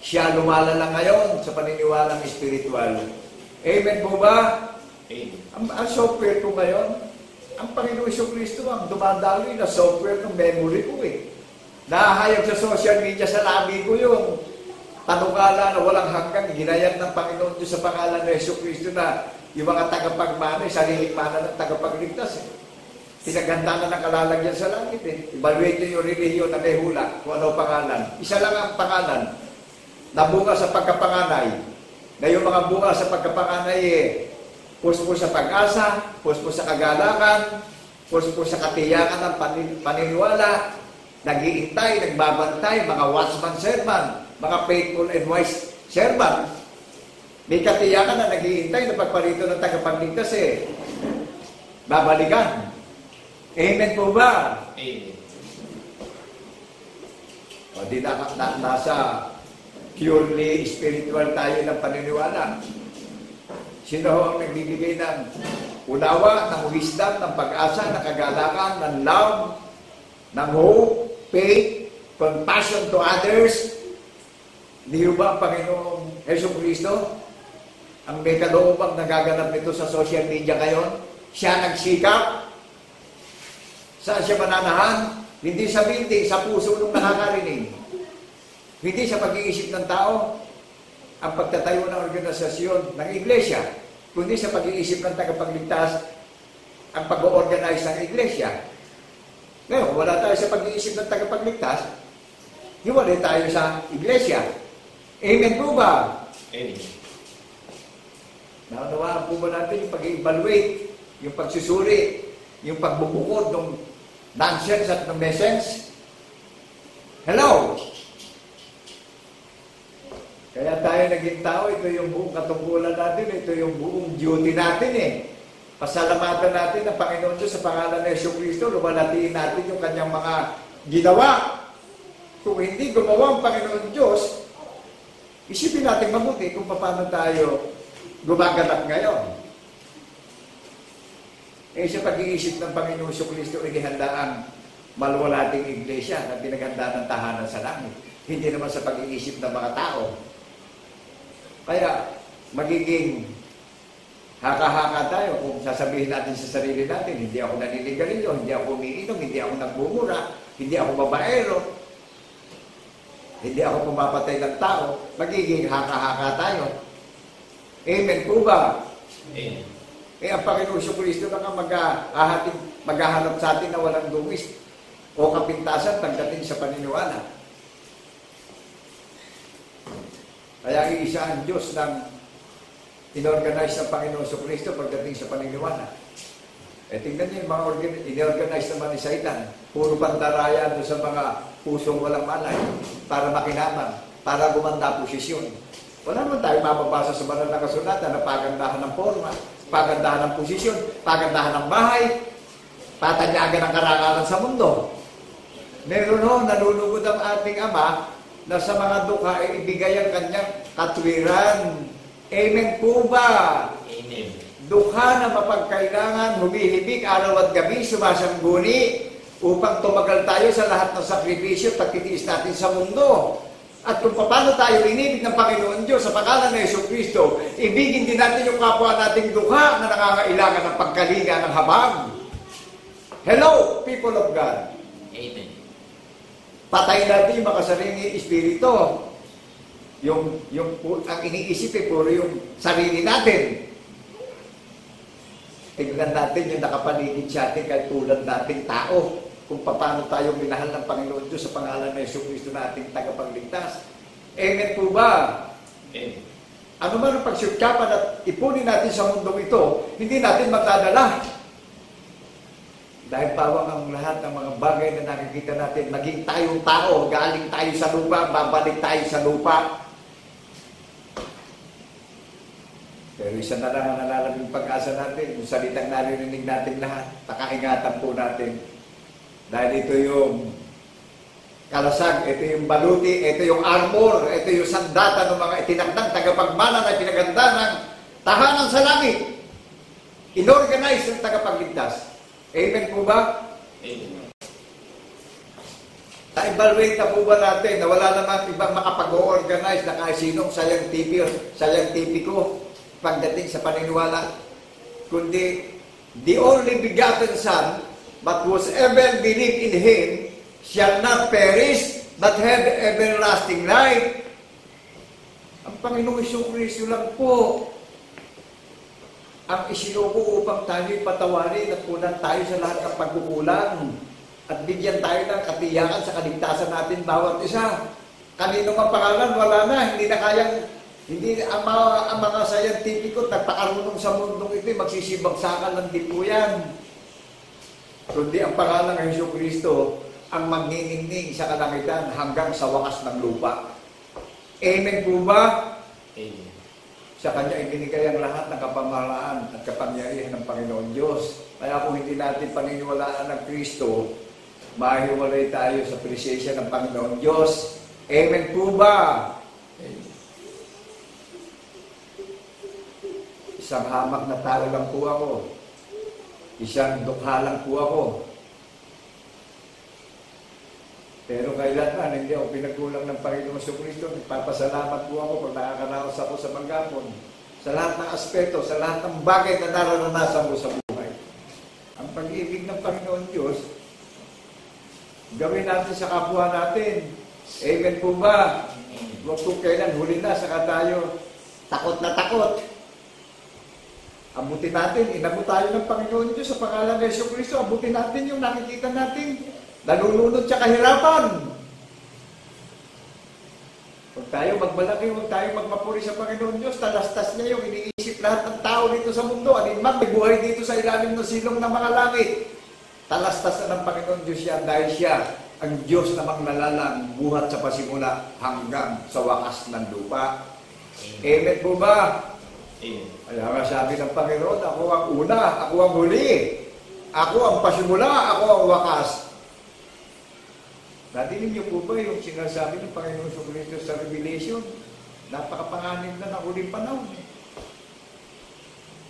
Siya lumalala ngayon sa paniniwalang espiritual. Amen po ba? Amen. Ang software ko ngayon, ang Panginoon Kristo ang dumadaloy na software ng memory ko eh. Nahahayag sa social media sa labi ko yung panukala na walang hanggang ginayat ng Panginoon Diyos sa pangalan ng Kristo na yung mga tagapagmana, sariling mana ng tagapagligtas eh. Pinaganda na ng kalalagyan sa langit eh. Evaluate nyo yung relihiyon na may hula kung ano pangalan. Isa lang ang pangalan na bunga sa pagkapanganay. Na yung mga bunga sa pagkapanganay eh, puspos sa pag-asa, puspos sa kagalakan, puspos sa katiyakan ng paniniwala, nag-iintay, nagbabantay, mga watchman servant, mga faithful and wise servant. May katiyakan na nag-iintay na pagparito ng tagapagligtas eh. Babalikan. Amen po ba? Amen. O di nasa purely spiritual tayo ng paniniwala. Sino ho ang nagbibigay ng unawa, ng wisdom, ng pag-asa, ng kagalakan, ng love, ng hope, faith, compassion to others? Hindi ba ang Panginoong Hesus Kristo ang may kaloobang nagaganap nito sa social media ngayon? Siya nagsikap. Saan siya mananahan? Hindi sa building, sa puso ng nakakarinig. Hindi sa pag-iisip ng tao ang pagtatayo ng organisasyon ng iglesia, kundi sa pag-iisip ng tagapagligtas ang pag-organize ng iglesia. Ngayon, kung wala tayo sa pag-iisip ng tagapagligtas, hiwalay tayo sa iglesia. Amen po ba? Amen. Naunawaan po ba natin yung pag-evaluate, yung pagsusuri, yung pagbubukod ng nonsense at ng nonsense? Hello? Kaya tayo naging tao, ito yung buong katungkulan natin, ito yung buong duty natin eh. Pasalamatan natin ang Panginoon Diyos sa pangalan ng Kristo, lumalatiin natin yung kanyang mga ginawa. Kung hindi gumawa ang Panginoon Diyos, isipin natin mabuti kung paano tayo gumaganap ngayon. Eh sa pag-iisip ng Panginoon Kristo, inihanda ang malwalating iglesia na pinaghanda ng tahanan sa langit. Hindi naman sa pag-iisip ng mga tao. Kaya magiging haka-haka tayo kung sasabihin natin sa sarili natin, hindi ako naninigarilyo, hindi ako umiinom, hindi ako nagbumura, hindi ako babaero, hindi ako pumapatay ng tao, magiging haka-haka tayo. Amen po ba? Amen. Eh, ang Panginoon Kristo na nga maghahanap sa atin na walang duwis o kapintasan pagdating sa paniniwala. Kaya iisa ang Diyos ng inorganize ng Panginoon Kristo pagdating sa paniniwala. Eh, tingnan niyo yung mga inorganize naman ni Satan. Puro pandaraya doon sa mga pusong walang malay para makinabang, para gumanda posisyon. Wala naman tayo mababasa sa banal na kasulatan na pagandahan ng forma, pagandahan ng posisyon, pagandahan ng bahay, patanyagan ng karangalan sa mundo. Meron ho, nalulugod ang ating Ama na sa mga dukha ay ibigay ang kanyang katwiran. Amen po ba? Amen. Dukha na mapagkailangan, humihibig araw at gabi, sumasangguni upang tumagal tayo sa lahat ng sakripisyo at pagtitiis natin sa mundo. At kung paano tayo inibig ng Panginoon Diyos sa pangalan ng Hesus Kristo, ibigin din natin yung kapwa nating dukha na nangangailangan ng pagkalinga ng habag. Hello, people of God. Amen. Patay natin yung makasariling espiritu. Ang iniisip puro yung sarili natin. Tingnan natin yung nakapaligid sa atin kahit tulad nating tao. Kung paano tayo minahal ng Panginoon Diyos sa pangalan ng Jesucristo na ating tagapagligtas. Amen po ba? Amen. Ano man ang pagsyukapan at ipunin natin sa mundong ito, hindi natin matadala. Dahil pawang ang lahat ng mga bagay na nakikita natin, maging tayong tao, galing tayo sa lupa, babalik tayo sa lupa. Pero isa na lang ang nalalabing pag-asa natin, yung salitang naririnig natin lahat, pakaingatan po natin. Dahil ito yung kalasag, ito yung baluti, ito yung armor, ito yung sandata ng mga itinakdang tagapagmana na pinaganda ng tahanan sa langit. Inorganize ng tagapagligtas. Amen po ba? Amen. Na-evaluate na po ba natin na wala naman ibang makapag-organize na kahit sinong sayantipiko pagdating sa paniniwala, kundi the only begotten Son, but whosoever believe in Him shall not perish, but have everlasting life. Ang Panginoong Jesucristo lang po ang isinuko upang tayo'y patawarin at punan tayo sa lahat ng pagkukulang at bigyan tayo ng katiyakan sa kaligtasan natin bawat isa. Kanino mang pangalan, wala na, hindi ang mga scientifico nagpakarunong sa mundong ito, magsisibagsakan lang din po yan. Kundi ang pangalan ng Jesucristo ang magniningning sa kalangitan hanggang sa wakas ng lupa. Amen po ba? Amen. Sa Kanya ibinigay ang lahat ng kapamahalaan at kapangyarihan ng Panginoon Diyos. Kaya kung hindi natin paniniwalaan ng Kristo, mahiwalay tayo sa presensya ng Panginoon Diyos. Amen po ba? Amen. Isang hamak na tao lang po ako. Isang dukha lang po ako. Pero kailanman, hindi ako pinagkulang ng Panginoong Jesucristo. Nagpapasalamat po ako kung nakakaraos ako sa manggapon. Sa lahat ng aspeto, sa lahat ng bagay na nararanasan mo sa buhay. Ang pag-ibig ng Panginoon Diyos, gawin natin sa kapwa natin. Amen po ba? Huwag po kailan, huli na, saka tayo takot na takot. Abutin natin, inabot tayo ng Panginoon Diyos sa pangalan ng Jesucristo. Abutin natin yung nakikita natin. Nalulunod sa kahirapan. Huwag tayo magmalaki, huwag tayo magmapuri sa Panginoon Diyos. Talastas niya yung iniisip lahat ng tao dito sa mundo. Alinman, may buhay dito sa ilalim ng silong ng mga langit. Talastas na ng Panginoon Diyos yan dahil siya ang Diyos na maglalalang buhat sa pasimula hanggang sa wakas ng lupa. Amen po ba? Amen. Kaya nga sabi ng Panginoon, ako ang una, ako ang huli. Ako ang pasimula, ako ang wakas. Nadinig niyo po ba yung sinasabi ng Panginoon Jesucristo sa Revelation? Napakapanganib na ng huling panahon.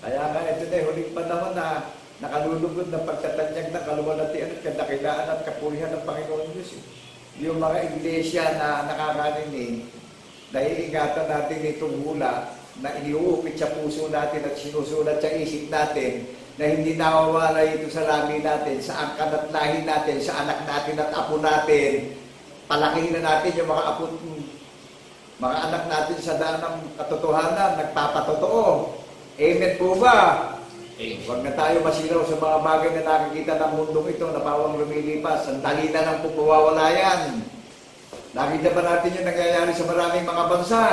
Kaya nga ito na yung huling panahon na nakalulugod ng pagtatanyag ng kaluwalhatian at kadakilaan at kapurihan ng Panginoon Diyos. Yung mga iglesia na nakakarinig, naiingatan natin itong hula na iniuupit sa puso natin at sinusulat sa isip natin na hindi nawawala ito sa labi natin, sa angkan at lahi natin, sa anak natin at apo natin. Palakihin na natin yung mga anak natin sa daan ng katotohanan, nagpapatotoo. Amen po ba? Amen. Huwag na tayo masilaw sa mga bagay na nakikita ng mundong ito na pawang lumilipas. Sandali na lang po mawawala yan. Nakita ba natin yung nangyayari sa maraming mga bansa?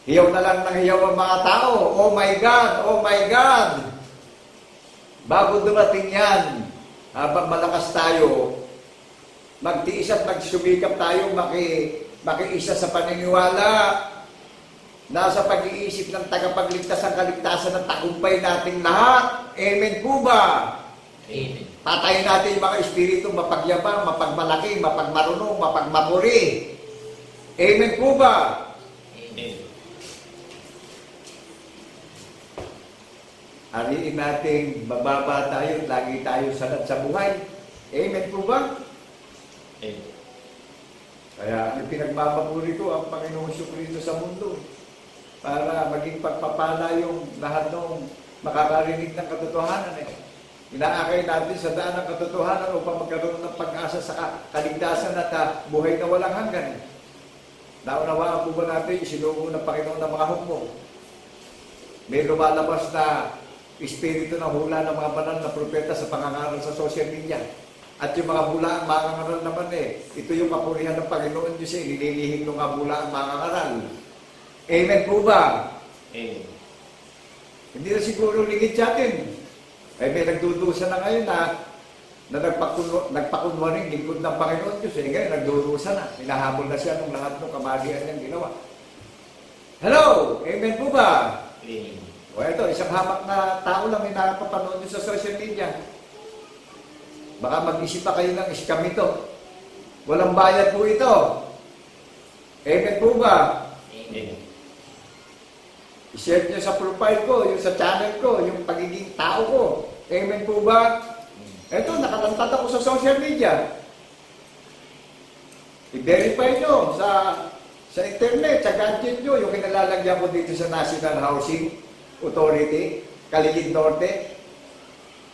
Hiyaw na lang ng hiyaw ang mga tao. Oh my God! Oh my God! Bago dumating yan, habang malakas tayo, magtiis at magsumikap tayo, makiisa sa paniniwala, nasa pag-iisip ng tagapagligtas ang kaligtasan ng tagumpay nating lahat. Amen po ba? Amen. Patayin natin yung mga espiritu mapagyabang, mapagmalaki, mapagmarunong, mapagmapuri. Amen po ba? Amen. Ariin natin, bababa tayo, lagi tayo salat sa buhay. Amen po ba? Amen. Kaya ang pinagmamapuri ko ang Panginoong Jesucristo sa mundo para maging pagpapala yung lahat ng makakarinig ng katotohanan. Inaakay natin sa daan ng katotohanan upang magkaroon ng pag-asa sa kaligtasan at buhay na walang hanggan. Naunawaan po ba natin, isinugo ng Panginoon ng mga hukbo? May lumalabas na espiritu ng hula ng mga banal na propeta sa pangangaral sa social media. At yung mga bulaan, mga ngaral naman ito yung kapurihan ng Panginoon Diyos nililihim ng mga bulaan, mga ngaral. Amen po ba? Amen. Hindi na siguro ligid sa atin. May nagdudusa na ngayon na nagpakunwaring lingkod ng Panginoon Diyos. Ngayon, nagdudusa na. Hinahabol na siya ng lahat ng kamalian niyang ginawa. Hello! Amen po ba? Amen. O ito, isang hamak na tao lang may nakapapanood nyo sa social media. Baka mag-isip pa kayo ng scam ito. Walang bayad po ito. Amen po ba? Amen. I-share nyo sa profile ko, yung sa channel ko, yung pagiging tao ko. Amen po ba? Ito, nakalantad ako sa social media. I-verify nyo sa internet, sa gadget nyo, yung kinalalagyan ko dito sa National Housing Authority, Caligid Norte,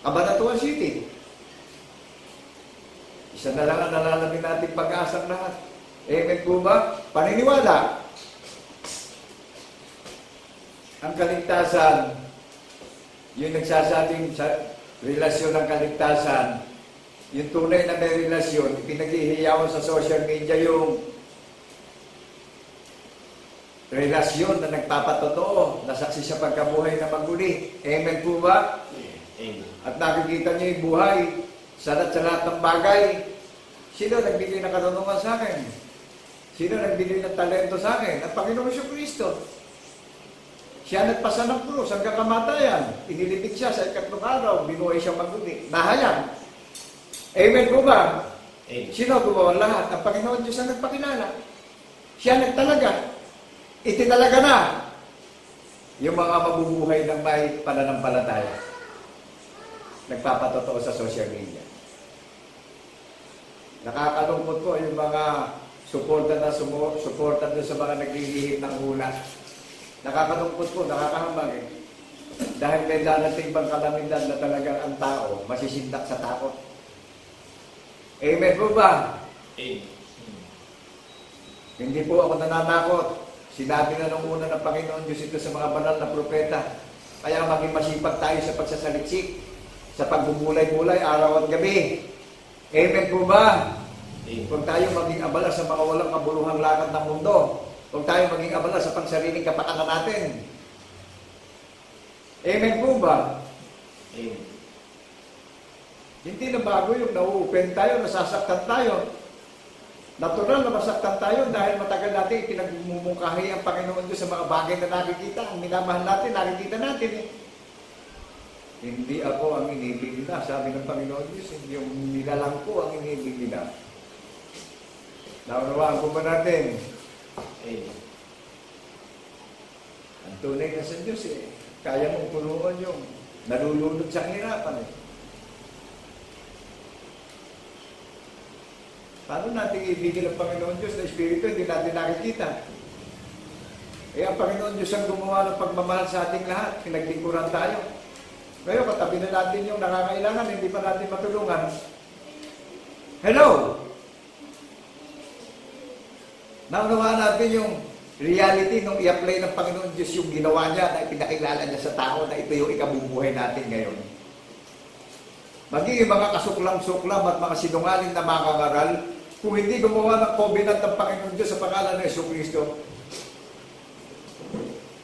Cabanatuan City. Isa na lang ang nalalamin natin pag-asang lahat. Amen po ba? Paniniwala. Ang kaligtasan, yung nagsasabing sa relasyon ng kaligtasan, yung tunay na may relasyon, ipinaghihiyawan sa social media yung relasyon na nagpapatotoo, na saksi sa pagkabuhay na maguli. Amen po ba? Amen. At nakikita niyo yung buhay sa lahat ng bagay. Sino nagbigay ng katanungan sa akin? Sino nagbigay ng talento sa akin? Ang Panginoong Jesucristo. Siya nagpasa ng krus hanggang kamatayan. Inilibig siya sa ikatlong araw. Binuhay siya maguli. Nahayag. Amen po ba? Amen. Sino gumawa lahat? Ang Panginoon Diyos ang nagpakilala. Siya nagtalaga. Itinalaga na yung mga mabubuhay ng may pananampalataya. Nagpapatotoo sa social media. Nakakalungkot po yung mga suporta doon sa mga naglilihim ng hula. Nakakalungkot po, nakakahambag Dahil may darating pang kalamidad na talagang ang tao masisindak sa takot. Amen po ba? Amen. Hindi po ako nananakot. Sinabi na nung una ng Panginoon Diyos ito sa mga banal na propeta. Kaya maging masipag tayo sa pagsasaliksik, sa pagbubulay-bulay araw at gabi. Amen po ba? Amen. Huwag tayo maging abala sa mga walang kabuluhang lakad ng mundo. Huwag tayo maging abala sa pangsariling kapakanan natin. Amen po ba? Amen. Hindi na bago yung nauupen tayo, nasasaktan tayo. Natural na masaktan tayo dahil matagal natin pinagmumungkahi ang Panginoon Diyos sa mga bagay na nakikita. Ang minamahal natin, nakikita natin Hindi ako ang inibig nila, sabi ng Panginoon Diyos. Hindi yung nilalang ko ang inibig nila. Naunawaan po ba natin? Amen. Ang tunay na sa Diyos kaya mong tulungan yung nalulunod sa hirapan Paano natin ibigin ang Panginoon Diyos na Espiritu, hindi natin nakikita? Ang Panginoon Diyos ang gumawa ng pagmamahal sa ating lahat. Pinaglingkuran tayo. Ngayon, katabi na natin yung nakakailangan, hindi pa natin matulungan. Hello! Naunawaan natin yung reality nung i-apply ng Panginoon Diyos yung ginawa niya na ipinakilala niya sa tao na ito yung ikabubuhay natin ngayon. Maging mga kasuklam-suklam at mga sinungaling na makakangaral, kung hindi gumawa ng covenant ng Panginoon Diyos sa pangalan ng Jesucristo,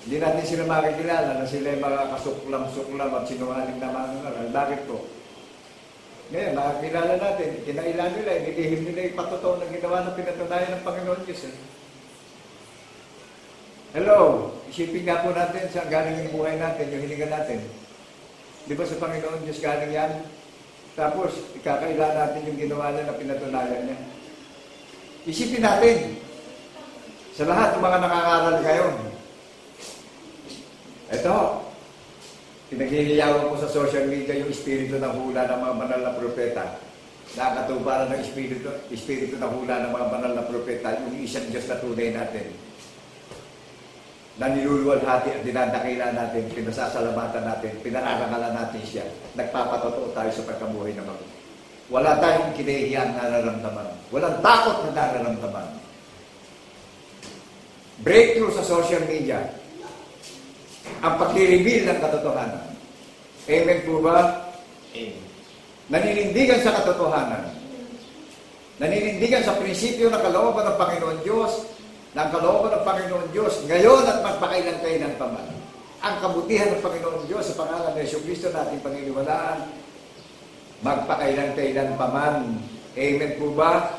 hindi natin sila makikilala na sila yung mga kasuklam-suklam at sinungaling na makakangaral. Bakit po? Ngayon, nakakilala natin, kinailan nila, inilihim nila yung patotoo na ginawa ng pinatunayan ng Panginoon Diyos. Hello, isipin nga po natin sa galing yung buhay natin, yung hilingan natin. Di ba sa Panginoon Diyos galing yan? Tapos, ikakailan natin yung ginawa niya na pinatunayan niya. Isipin natin, sa lahat ng mga nangangaral ngayon, ito, pinaghihiyawan ko sa social media yung espiritu ng hula ng mga banal na propeta. Nakakatubaran ng espiritu ng hula ng mga banal na propeta, yung isang Diyos na tunay natin. na niluluwalhati at dinadakila natin, pinasasalamatan natin, pinararangalan natin siya. Nagpapatotoo tayo sa pagkabuhay na mabuti. Wala tayong kinahihiyang nararamdaman. Walang takot na nararamdaman. Breakthrough sa social media. Ang pag-reveal ng katotohanan. Amen po ba? Amen. Naninindigan sa katotohanan. Naninindigan sa prinsipyo ng kalooban ng Panginoon Diyos, ng kalooban ng Panginoon Diyos, ngayon at magpakailan-kailan pa man. Ang kabutihan ng Panginoon Diyos sa pangalan ng Jesucristo na ating paniniwalaan, magpakailan-kailan pa man. Amen po ba?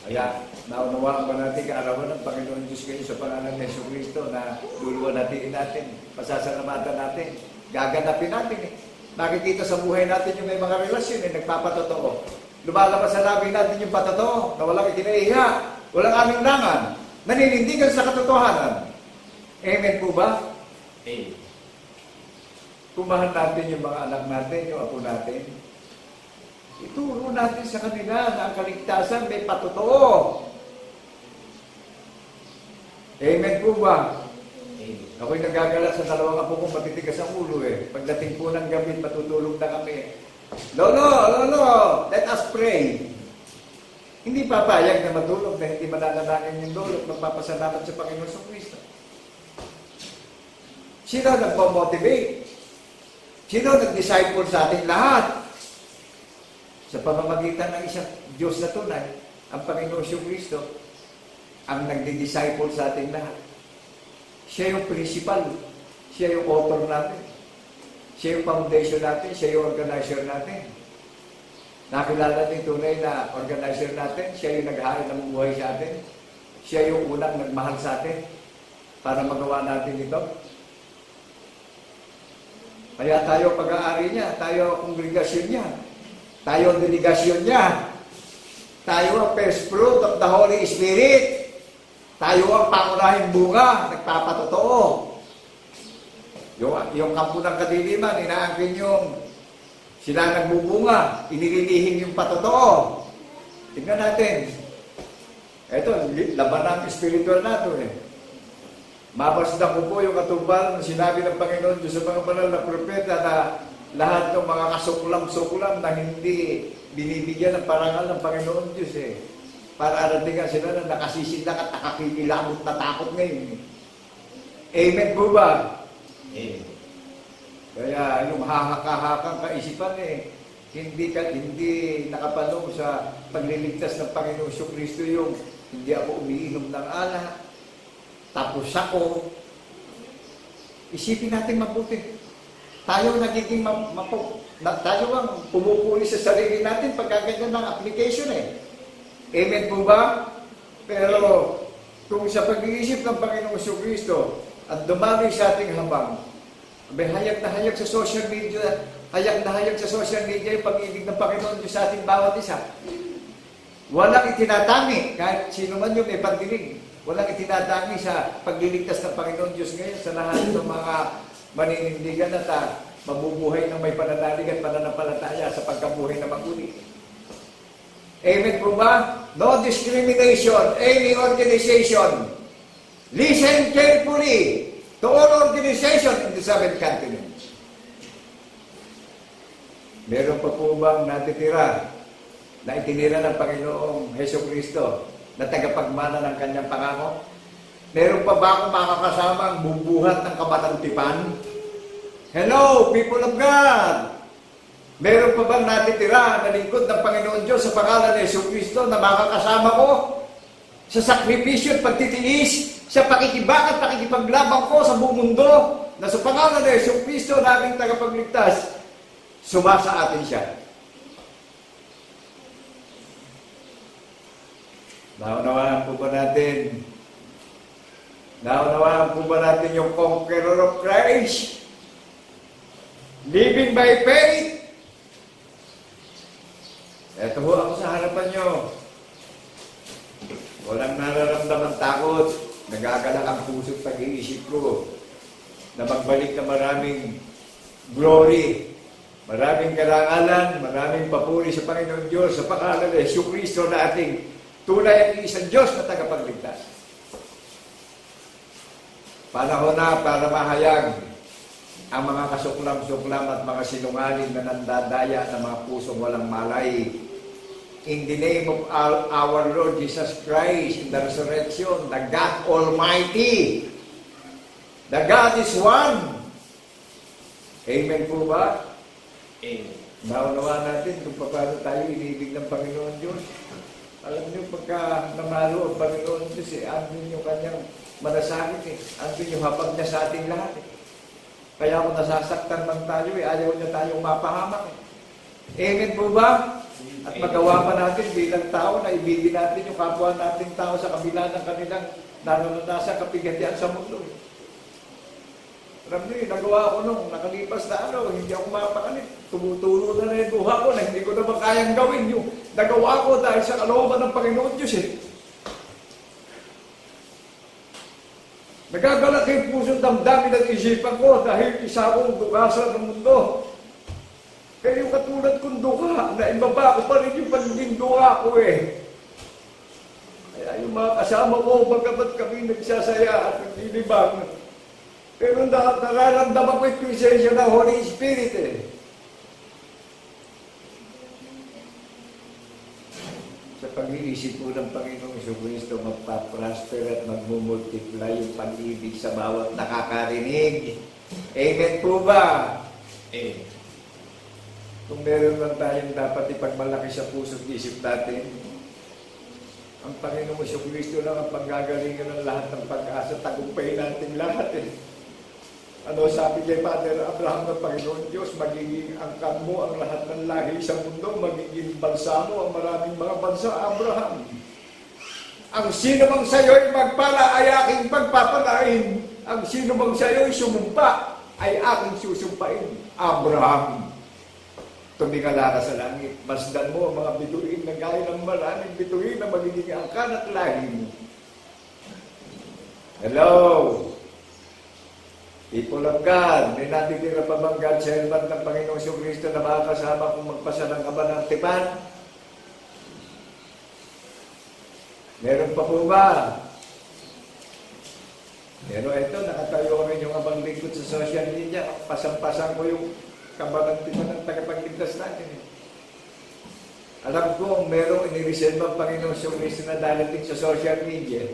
Kaya, naunawaan ba natin kaarawan ng Panginoon Diyos kayo sa pangalan ng Jesucristo na luluwan natin, pasasalamatan natin, gaganapin natin eh. Nakikita sa buhay natin yung may mga relasyon eh, nagpapatotoo. Lumalabas sa labi natin yung patotoo na walang ikinahiya, walang aming langan, naninindigan sa katotohanan. Amen po ba? Amen. Tumahan natin yung mga anak natin, yung apo natin. Ituro natin sa kanila na ang kaligtasan may patotoo. Amen po ba? Amen. Ako'y nagagalak sa dalawang apo kong matitigas ang ulo eh. Pagdating po ng gabi, matutulog na kami. Lolo, let us pray. Hindi papayag na matulog na hindi mananalangin yung lolo, magpapasalamat sa Panginoon sa Kristo. Sino nagpo-motivate? Sino nag-disciple sa ating lahat? Sa pamamagitan ng isang Diyos na tunay, ang Panginoon sa Kristo, ang nagdi-disciple sa ating lahat. Siya yung principal, siya yung author natin, siya yung foundation natin, siya yung organizer natin. Nakilala natin tunay na organizer natin, siya yung nag-ahari ng buhay sa atin, siya yung unang nagmahal sa atin para magawa natin ito. Kaya tayo pag-aari niya, tayo kongregasyon niya, tayo ang delegasyon niya, tayo ang first fruit of the Holy Spirit, tayo ang pangunahing bunga, nagpapatotoo. Yung kampo ng kadiliman, inaangkin yung sila nagbubunga, inililihim yung patotoo. Tingnan natin. Ito, laban ng spiritual nato eh. Mabasdan ko po yung katumbal na sinabi ng Panginoon Diyos sa mga banal na propeta na lahat ng mga kasuklam-suklam na hindi binibigyan ng parangal ng Panginoon Diyos eh. Para aratingan sila na nakasisindak at nakakikilabot na takot ngayon. Amen po ba? Amen. Kaya yung hahaka-hakang kaisipan eh, hindi nakapanong sa pagliligtas ng Panginoon Kristo yung hindi ako umiinom ng alak, tapos ako. Isipin natin mabuti. Tayo nagiging tayo ang pumupuli sa sarili natin pagkaganyan ng application eh. Amen po ba? Pero kung sa pag-iisip ng Panginoong Kristo at dumami sa ating habang, may hayag na hayag sa social media, hayag na hayag sa social media yung pag-ibig ng Panginoon Diyos sa ating bawat isa. Walang itinatangi, kahit sino man yung may pandinig, walang itinatangi sa pagliligtas ng Panginoon Diyos ngayon sa lahat ng mga maninindigan at mabubuhay ng may pananalig at pananampalataya sa pagkabuhay na magulit. Amen po ba? No discrimination, any organization. Listen carefully to all organizations in the seven continents. Meron pa po bang natitira na itinira ng Panginoong Jesucristo na tagapagmana ng kanyang pangako? Meron pa ba akong makakasamang bubuhat ng kabatantipan? Hello, people of God! Meron pa bang natitira na lingkod ng Panginoon Diyos sa pangalan ni Jesucristo na makakasama ko sa sakripisyo at pagtitiis, sa pakikibak at pakikipaglabang ko sa buong mundo na sa pangalan ni Jesucristo na aming tagapagligtas, sumasa atin siya. Naunawaan po ba natin yung conqueror of Christ? Living by faith. Eto ho ako sa harapan nyo. Walang nararamdaman takot. Nagagalak ang puso't pag-iisip ko na magbalik na maraming glory, maraming karangalan, maraming papuri sa Panginoon Diyos sa pangalan ni Jesucristo na ating tunay at isang Diyos na tagapagligtas. Panahon na para mahayag ang mga kasuklam-suklam at mga sinungaling na nandadaya ng mga pusong walang malay. In the name of our Lord Jesus Christ, in the resurrection, the God Almighty, the God is one. Amen po ba? Amen. Naunawa natin kung paano tayo inibig ng Panginoon Diyos. Alam niyo, pagka namalo ang Panginoon Diyos, andun yung kanyang malasakit, andun yung habag niya sa ating lahat. Kaya kung nasasaktan man tayo, ayaw niya tayong mapahamak. Amen po ba? At magawa pa natin bilang tao na ibigin natin yung kapwa nating tao sa kabila ng kanilang naranasan kapigatian sa mundo. Alam niyo, nagawa ko nung nakalipas na hindi ako mapakanit. Tumutulo na yung buha ko na hindi ko naman kayang gawin yung nagawa ko dahil sa kalooban ng Panginoon Diyos Nagagalak yung pusong damdamin at isipan ko dahil isa akong dukasan ng mundo. Kaya yung katulad kong duka, na ibaba ko pa rin yung pagiging duka ko Kaya yung mga kasama ko, bagamat kami nagsasaya at naglilibang. Pero nararamdaman ko yung presensya ng Holy Spirit Sa pag-iisip po ng Panginoong Jesucristo, magpa-prosper at magmumultiply yung pag-ibig sa bawat nakakarinig. Amen po ba? Amen. Kung meron lang tayong dapat ipagmalaki sa puso't isip natin, ang Panginoong Jesucristo lang ang panggagalingan ng lahat ng pag-asa, tagumpay natin lahat Ano sabi kay Father Abraham ng Panginoon Diyos, magiging angkan mo ang lahat ng lahi sa mundo, magiging bansa mo ang maraming mga bansa, Abraham. Ang sino mang sa iyo ay magpala ay aking pagpapalain. Ang sino mang sa iyo ay sumumpa ay aking susumpain, Abraham. Tumingala ka sa langit, masdan mo ang mga bituin na gaya ng maraming bituin na magiging angkan at lahi mo. Hello! People of God, may natitira pa bang God servant ng Panginoong Jesucristo na makakasama kung magpasa ng kaba ng tipan? Meron pa po ba? Pero ito, nakatayo rin yung abang lingkod sa social media. Pasang-pasang ko yung kaba ng tipan ng tagapagligtas natin. Alam ko, merong inireserve ang Panginoong Jesucristo na dalating sa social media.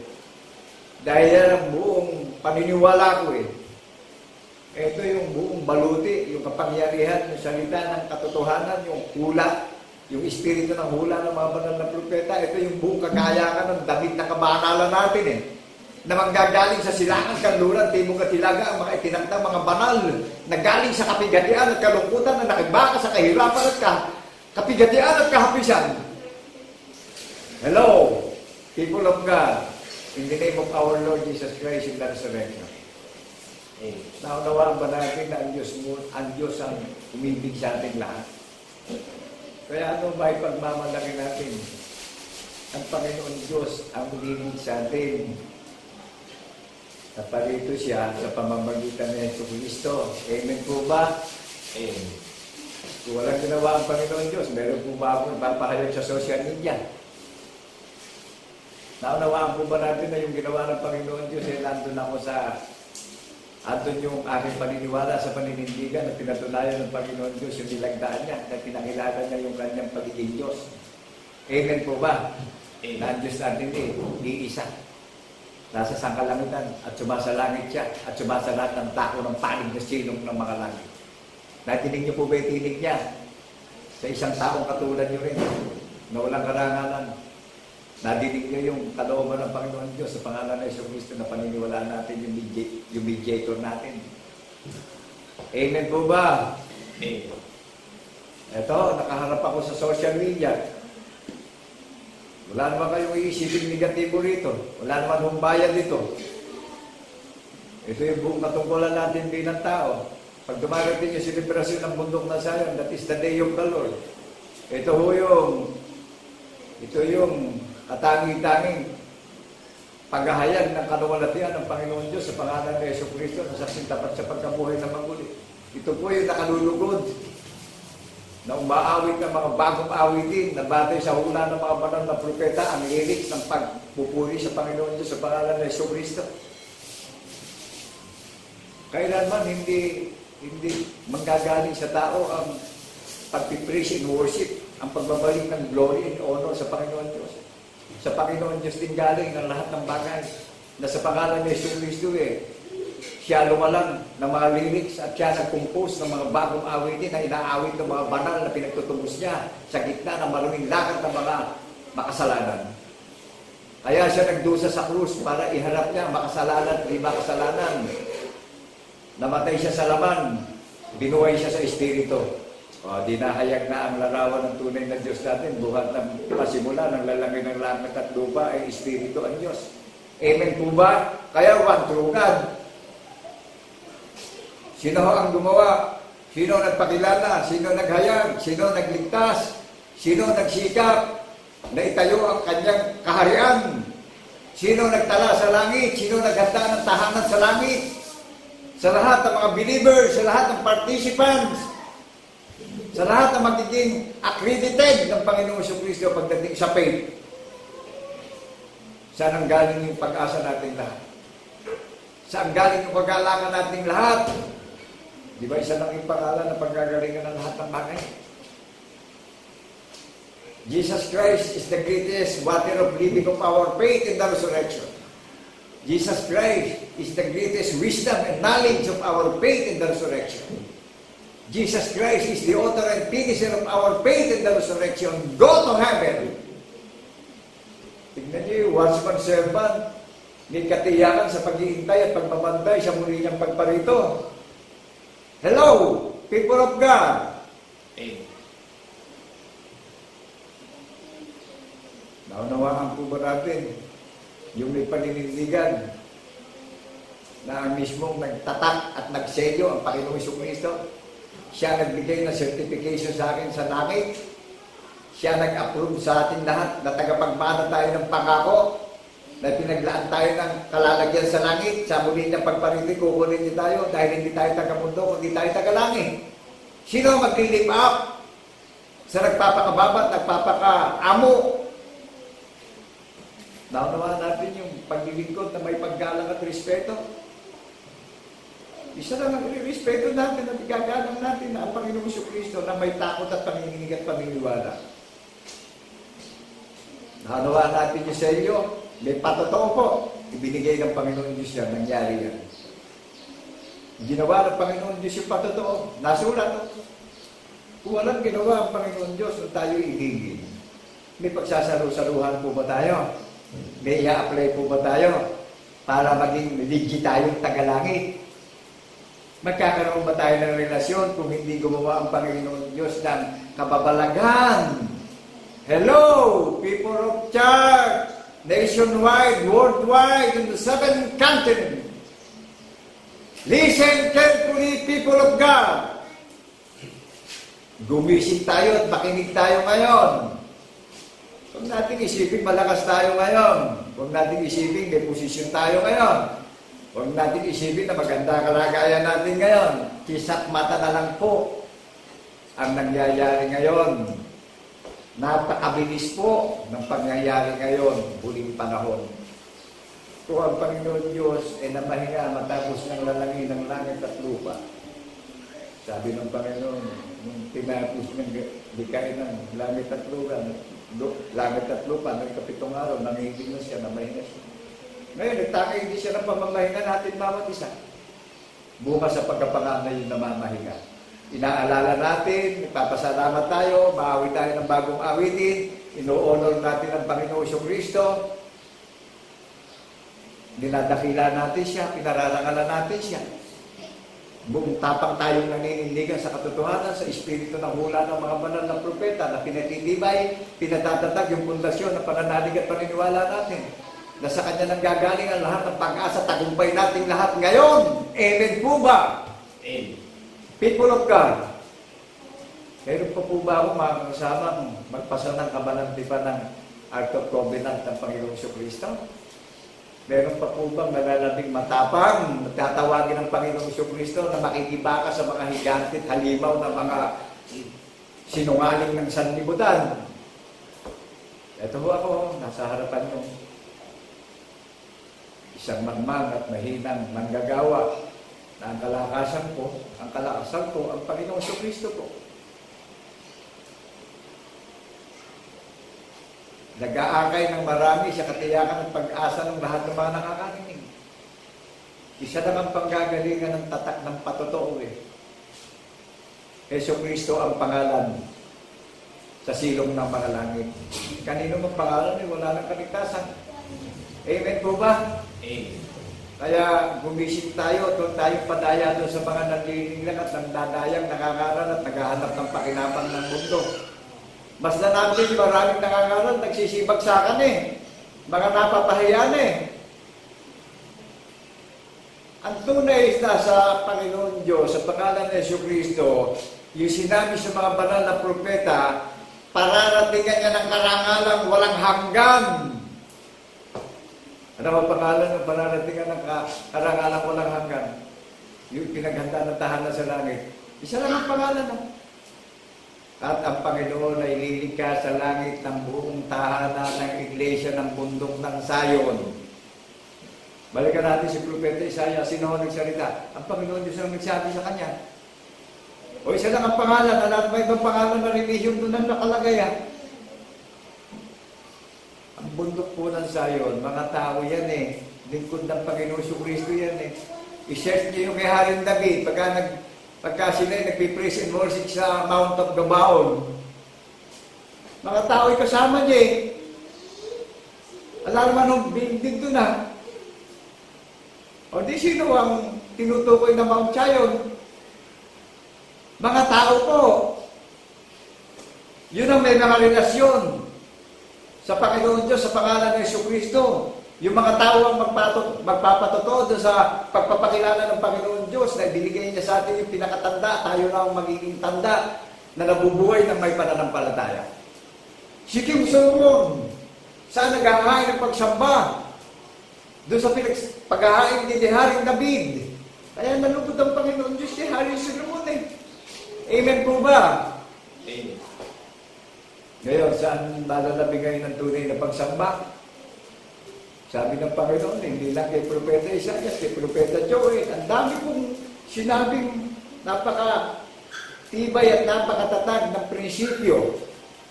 Dahil yan ang buong paniniwala ko Ito yung buong baluti, yung kapangyarihan, yung salita ng katotohanan, yung hula, yung espiritu ng hula ng mga banal na propeta. Ito yung buong kakayakan ng damit na kabanalan natin na manggagaling sa silangan, kanluran, timog at hilaga, ang mga itinagtang mga banal na galing sa kapigatian at kalungkutan na nakibaka sa kahirapan at kapigatian at kahapisan. Hello, people of God, in the name of our Lord Jesus Christ in the resurrection. Naunawaan ba natin na ang Diyos ang umibig sa ating lahat? Kaya ano ba ipagmamalaki natin? Ang Panginoon Diyos ang umibig sa atin. Naparito siya sa pamamagitan ng Jesucristo. Amen po ba? Amen. Kung walang ginawa ang Panginoon Diyos, meron po ba akong papahayag sa social media? Naunawaan po ba natin na yung ginawa ng Panginoon Diyos nandun ako andun yung aking paniniwala sa paninindigan na pinatunayan ng Panginoon Diyos yung nilagdaan niya, na pinakilala niya yung kanyang pagiging Diyos. Amen po ba? Amen. Na ang Diyos natin iisa. Nasa sangkalangitan at sumasalangit siya at sumasalat ng tako ng panig na silong ng mga langit. Natinig niyo po ba yung tinig niya? Sa isang taong katulad niyo rin na walang karangalan. Nadinig niyo yung kalooban ng Panginoon Diyos sa pangalan ng Jesucristo na paniniwalaan natin yung mediator natin. Amen po ba? Amen. Ito, nakaharap ako sa social media. Wala naman kayong iisipin negatibo rito. Wala naman humbayan dito. Ito yung buong katungkulan natin bilang tao. Pag dumarating yung selebrasyon ng bundok na Zion, that is the day of the Lord. Ito yung katangi-tanging paghahayag ng kaluwalhatian ng Panginoon Diyos sa pangalan ng Jesucristo na saksing tapat sa pagkabuhay ng maguli. Ito po yung nakalulugod na umaawit ng mga bagong awitin na batay sa hula ng mga banal na propeta ang lyrics ng pagpupuri sa Panginoon Diyos sa pangalan ng Jesucristo. Kailanman hindi manggagaling sa tao ang pag-praise and worship, ang pagbabalik ng glory and honor sa Panginoon Diyos. Sa Panginoon Diyos din galing ang lahat ng bagay. Na sa pangalan ni Jesus Cristo siya lumalang ng mga lyrics at siya nag-compose ng mga bagong awitin na inaawit ng mga banal na pinagtutubos niya sa gitna ng maruming lakad ng mga makasalanan. Kaya siya nagdusa sa krus para iharap niya makasalanan at di makasalanan. Namatay siya sa laman, binuhay siya sa espiritu. Dinahayag na ang larawan ng tunay na Diyos natin, buhat ng pasimula ng lalangin ng langit at lupa ay espiritu ang Diyos. Amen po ba? Kaya one true God. Sino ang gumawa? Sino nagpakilala? Sino naghayag? Sino nagligtas? Sino nagsikap na itayo ang kanyang kaharian? Sino nagtala sa langit? Sino naghanda ng tahanan sa langit? Sa lahat ng mga believers, sa lahat ng participants, sa lahat ng magiging accredited ng Panginoong Jesucristo pagdating sa faith. Saan ang galing yung pag-asa natin lahat? Saan galing yung pag-aalaga natin lahat? Di ba isa lang yung pangalan na paggagalingan ng lahat ng bagay? Jesus Christ is the greatest water of living of our faith in the resurrection. Jesus Christ is the greatest wisdom and knowledge of our faith in the resurrection. Jesus Christ is the author and finisher of our faith in the resurrection. Go to heaven. Tignan niyo, watchman servant, may katiyakan sa pag-iintay at pagbabantay sa muli niyang pagparito. Hello, people of God. Amen. Naunawaan po ba natin yung may paninindigan na ang mismong nagtatak at nagselyo ang Panginoong Jesucristo? Siya nagbigay ng certification sa akin sa langit. Siya nag-approve sa atin lahat na tagapagmana tayo ng pangako na pinaglaan tayo ng kalalagyan sa langit. Sa muli niyang pagparito, kukunin niyo tayo dahil hindi tayo taga-mundo, kundi tayo taga-langit. Sino mag-live up sa nagpapakababat, nagpapakaamo? Naunawaan natin yung paglilingkod na may paggalang at respeto. Isa lang ang respeto natin at igagalang natin na ang Panginoong Jesucristo na may takot at panginginig at paniniwala. Naunawaan natin yung sa iyo, may patotoo po. Ibinigay ng Panginoon Diyos yan, nangyari yan. Ginawa ng Panginoon Diyos yung patotoo, nasulat. Kung walang ginawa ang Panginoon Diyos, tayo itigil. May pagsasalusaluhan po ba tayo? May i-apply po ba tayo para maging legit tayong tagalangit? Magkakaroon ba tayo ng relasyon kung hindi gumawa ang Panginoon Diyos ng kababalagan? Hello, people of church, nationwide, worldwide, in the 7 continents. Listen carefully, people of God. Gumising tayo at makinig tayo ngayon. Huwag natin isipin malakas tayo ngayon. Huwag natin isipin may posisyon tayo ngayon. Huwag natin isipin na maganda kalagayan natin ngayon. Kisap mata na lang po ang nangyayari ngayon. Napakabilis po ng pangyayari ngayon, huling panahon. Kung ang Panginoon Diyos ay namahinga matapos ng lalangin ng langit at lupa. Sabi ng Panginoon, nung tinapos ng likay ng langit at lupa, ng ikapitong araw, nangihingi na siya, namahinga siya. Ngayon, nagtaka hindi siya ng pamamahinga natin bawat isa. Bunga sa pagkapanganay yung namamahinga. Inaalala natin, nagpapasalamat tayo, maawi tayo ng bagong awitin, ino-honor natin ang Panginoong Jesucristo, dinadakila natin siya, pinararangalan natin siya. Buong tapang tayong naninindigan sa katotohanan, sa espiritu ng hula ng mga banal na propeta na pinatitibay, pinatatatag yung pundasyon ng pananalig at paniniwala natin. Na sa Kanya nang gagaling ang lahat ng pag-asa, tagumpay natin lahat ngayon. Amen po ba? Amen. People of God, meron pa po ba akong mga kasamang magpasa ng kabanantipan ng Ark of Covenant ng Panginoong Jesucristo? Meron pa po bang nalalabing matapang, tatawagin ng Panginoong Jesucristo na makikibaka sa mga higante at halimaw ng mga sinungaling ng sanlibutan? Ito ho ako, nasa harapan nyo. Isang manmang at mahinang manggagawa na ang kalakasan ko, ang Panginoong Kristo po. Nag-aakay ng marami sa katiyakan ng pag-asa ng lahat ng mga nakakarinig. Isa lang ang panggagalingan ng tatak ng patotoo eh. Yesu Kristo ang pangalan sa silong ng mga langit. Kanino mang pangalan eh, wala nang kaligtasan. Amen po ba? Amen. Kaya gumising tayo, doon tayo padaya doon sa mga naglilinglang at nagdadayang, nakakaral at naghahanap ng pakinabang ng mundo. Mas na natin maraming nakakaral, nagsisibagsakan eh. Mga napapahiyan eh. Ang tunay na sa Panginoon Diyos, sa pangalan ng Yesu Kristo, yung sinabi sa mga banal na propeta, pararatingan niya ng karangalang walang hanggan. Ano ang pangalan ng pararatingan ng karangalang walang hanggan? Yung pinaghanda ng tahanan sa langit. Isa lang ang pangalan. No? At ang Panginoon ay lilikha sa langit ng buong tahanan ng iglesia ng bundok ng Sayon. Balikan natin si Propeta Isaiah. Sino ang nagsalita? Ang Panginoon Diyos ang nagsabi sa kanya. O isa lang ang pangalan. Alam mo ibang pangalan na religion doon ang nakalagay. Ang bundok po ng Sayon, mga tao yan eh. Lingkod ng Panginoon Kristo yan eh. I-search niyo yung kay Haring David. Pagka sila ay nagpipraise and worship sa Mount of Gabaon. Mga tao ay kasama niya eh. Alam naman nung building doon na. O di sino ang tinutukoy na Mount Zion? Mga tao po. Yun ang may mga relasyon sa Panginoon Diyos, sa pangalan ng Yesu Kristo. Yung mga tao ang magpapatotoo sa pagpapakilala ng Panginoon Diyos na binigay niya sa atin yung pinakatanda, tayo na ang magiging tanda na nabubuhay ng may pananampalataya. Si King Solomon, saan naghahain ng pagsamba? Doon sa paghahain ni Haring David. Kaya nalugod ang Panginoon Diyos kay Haring Solomon eh. Amen po ba? Amen. Ngayon, saan malalabing ngayon ng tunay na pagsamba? Sabi ng Panginoon, hindi lang kay Propeta Isaiah, kay Propeta Joel. Ang dami kong sinabing napaka-tibay at napakatatag ng prinsipyo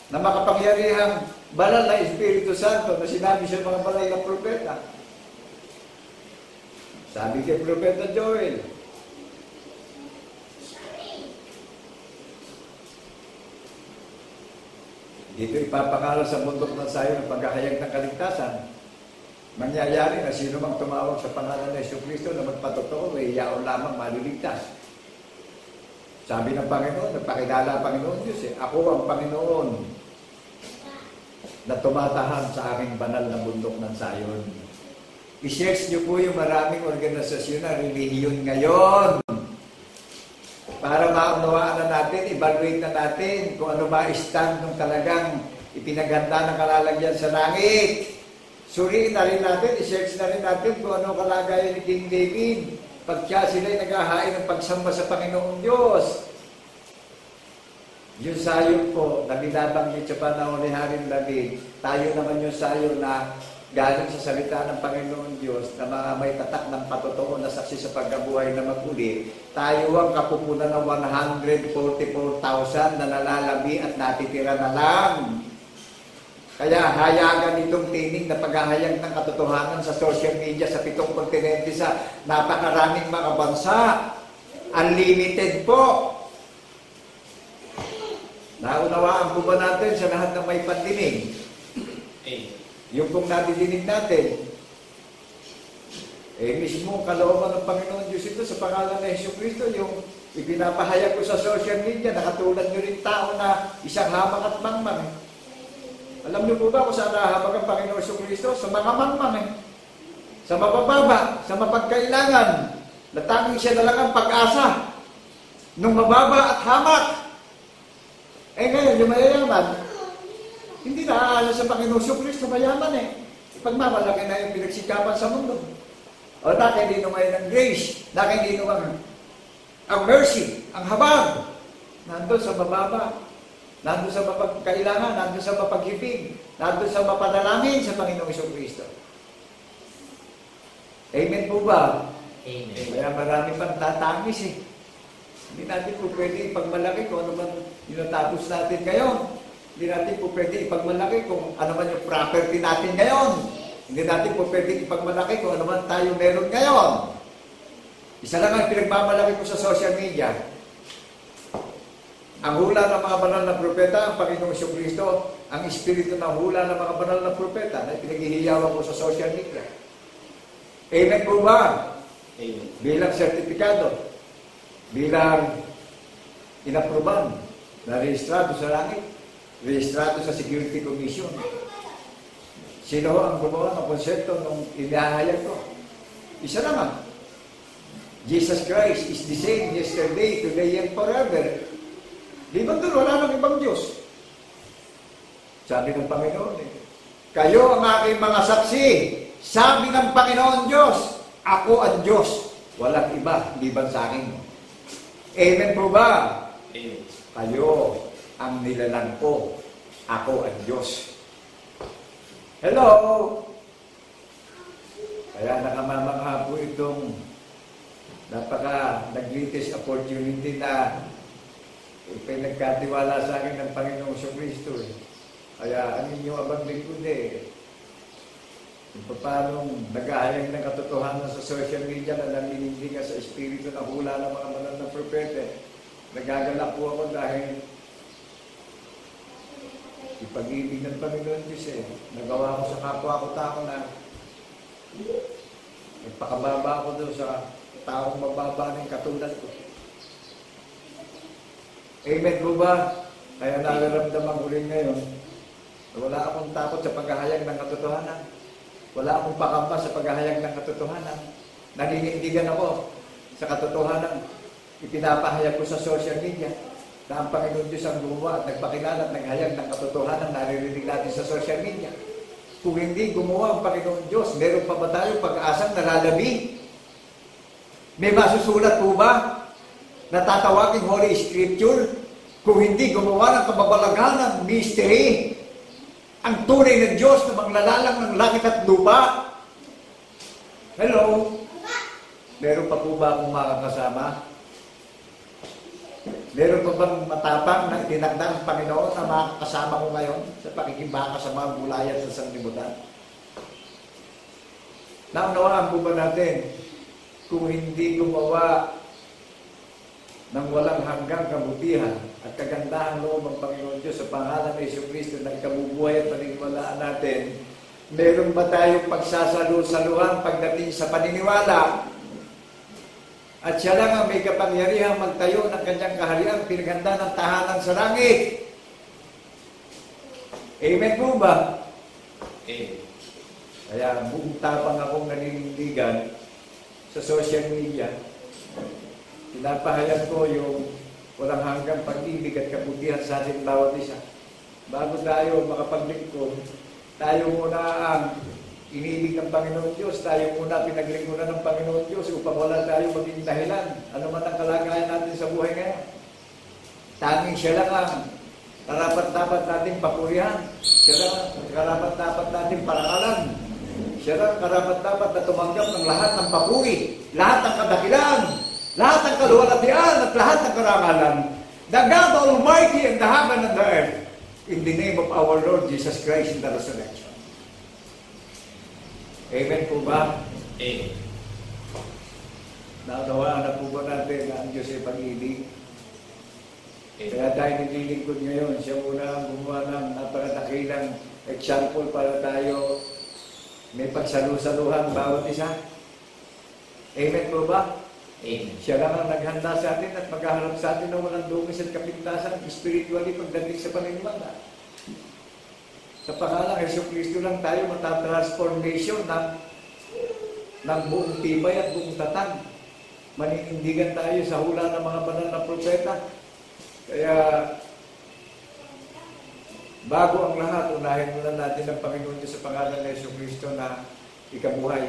na makapangyarihang banal na Espiritu Santo na sinabi sa mga banal na propeta. Sabi kay Propeta Joel, dito ipapakala sa bundok ng Sayon ang paghahayag ng kaligtasan. Mangyayari na sino mang tumawag sa pangalan ng Yesu Kristo na magpatotoo, ay iyaon lamang maliligtas. Sabi ng Panginoon, nagpakilala ang Panginoon Diyos eh, ako ang Panginoon na tumatahan sa aking banal na bundok ng Sayon. I-search niyo po yung maraming organisasyon na relihiyon ngayon para maunawaan na natin, evaluate na natin kung ano ba stand ng talagang ipinaghanda ng kalalagyan sa langit. Suriin na rin natin, i-search na rin natin kung ano kalagayan ni King David pag siya sila'y naghahain ng pagsamba sa Panginoong Diyos. Yung sayon po, na binabanggit sa panahon ni Haring David, tayo naman yung sayon na galing sa salita ng Panginoon Diyos na mga may tatak ng patotoo na saksi sa pagkabuhay na maguli, tayo ang kapupunan ng 144,000 na nalalabi at natitira na lang. Kaya hayagan itong tinig na paghahayag ng katotohanan sa social media sa 7 kontinente sa napakaraming mga bansa. Unlimited po. Naunawaan po ba natin sa lahat ng may pandinig? Yung kung nadidinig natin, mismo kalooban ng Panginoon Diyos ito sa pangalan ng Yesu Kristo, yung ipinapahayag ko sa social media, nakatulad nyo rin tao na isang hamak at mangmang. Alam niyo po ba kung saan nahahabag ang Panginoon Yesu Kristo? Sa mga mangmang sa mabababa, sa mapagkailangan, na tanging siya na lang ang pag-asa nung mababa at hamak. Ngayon, yung mayayaman, hindi naaalas sa Panginoon Yesu Kristo, mayaman eh. Pagmamalaki na yung pinagsikapan sa mundo. O nakindi naman ng grace, nakindi naman ang mercy, ang habag, nandun sa mababa, nandun sa mapagkailangan, nandun sa mapaghipig, nandun sa mapanalangin sa Panginoong Yesu Kristo. Amen po ba? Amen. Kaya marami pang tatangis eh. Hindi natin po pwede ipagmalaki kung ano man yung natapos natin ngayon. Hindi natin po pwede ipagmalaki kung ano man yung property natin ngayon. Hindi natin po pwede ipagmalaki kung ano man tayo meron ngayon. Isa lang ang pinagmamalaki ko sa social media. Ang hula ng mga banal na propeta, ang Panginoong Kristo, ang espiritu ng hula ng mga banal na propeta na pinaghihiyawan ko sa social media. Amen po ba? Amen. Bilang sertifikado, bilang inaproban, na rehistrado sa langit, rehistrado sa Security Commission. Sino ang gumawa ng konsepto nung inahayag ko? Isa naman. Jesus Christ is the same yesterday, today, and forever. Di ba doon wala nang ibang Diyos? Sabi ng Panginoon, kayo ang aking mga saksi. Sabi ng Panginoon Diyos, ako ang Diyos. Walang iba, liban sa akin. Amen po ba? Amen. Kayo ang nilalang ko. Ako ang Diyos. Hello! Kaya nakamamangha po itong nag-latest opportunity na pinagkatiwala sa akin ng Panginoong Kristo. Kaya ang inyong abang lingkod kung paano nag-ahayag ng katotohanan sa social media na naminindig sa espiritu na hula ng mga banal na propeta. Nagagalak po ako dahil ipag-ibig ng Panginoon Diyos nagawa ko sa kapwa ko tao na nagpakababa ko doon sa taong mababa ng katulad ko. Amen po ba? Kaya nararamdaman ko rin ngayon na wala akong takot sa paghahayag ng katotohanan. Wala akong pakamba sa paghahayag ng katotohanan. Naninindigan ako sa katotohanan. Ipinapahayag ko sa social media na ang Panginoon Diyos ang gumawa at nagpakilala at naghayag ng katotohanan na naririnig natin sa social media. Kung hindi gumawa ang Panginoon Diyos, meron pa ba tayo pag-asang nalalabi? May masusulat po ba na tatawagin Holy Scripture kung hindi gumawa ng kababalaghan ng mystery ang tunay na Diyos na maglalalang ng langit at lupa? Hello? Meron pa po ba akong makakasama? Meron pa bang matapang na itinagda ng Panginoon na makakasama ko ngayon sa pakikibaka sa mga gulayan sa sanglibutan? Naunawaan po ba natin kung hindi gumawa ng walang hanggang kabutihan at kagandahan loob ng Panginoon Diyos sa pangalan ng Jesucristo na ikabubuhay at paniniwalaan natin, meron ba tayong pagsasalusaluhan pagdating sa paniniwala? At siya lang ang may kapangyarihang magtayo ng kanyang kaharian, pinaganda ng tahanan sa langit. Amen po ba? Amen. Kaya buong tapang akong naninindigan sa social media. Pinapahayag ko yung walang hanggang pag-ibig at kabutihan sa ating bawat isa. Bago tayo makapaglingkod, tayo muna ang inibig ng Panginoon Diyos, tayo muna pinaglingkuran ng Panginoon Diyos upang wala tayo maging dahilan. Ano man ang kalagayan natin sa buhay ngayon. Tanging siya lang ang karapat-dapat nating papurihan. Siya lang ang karapat-dapat nating parangalan. Siya lang ang karapat-dapat na tumanggap ng lahat ng papuri, lahat ng kadakilan, lahat ng kaluwalhatian at lahat ng karangalan. The God Almighty and the heaven and the earth, in the name of our Lord Jesus Christ in the resurrection. Amen po ba? Amen. Naunawaan na po ba natin na ang Diyos ay pag-ibig? Kaya tayo nililingkod ngayon, siya muna ang gumawa ng napakadakilang example para tayo may pagsalusaluhan bawat isa. Amen po ba? Amen. Siya lang ang naghanda sa atin at maghaharap sa atin na walang dungis at kapintasan spiritually pagdating sa paniniwala. Sa pangalang Jesucristo lang tayo matatransformation ng buong tibay at buong tatag. Maninindigan tayo sa hula ng mga banal na propeta. Kaya, bago ang lahat, unahin muna natin ang Panginoon Diyos sa pangalan ng Jesucristo na ikabuhay.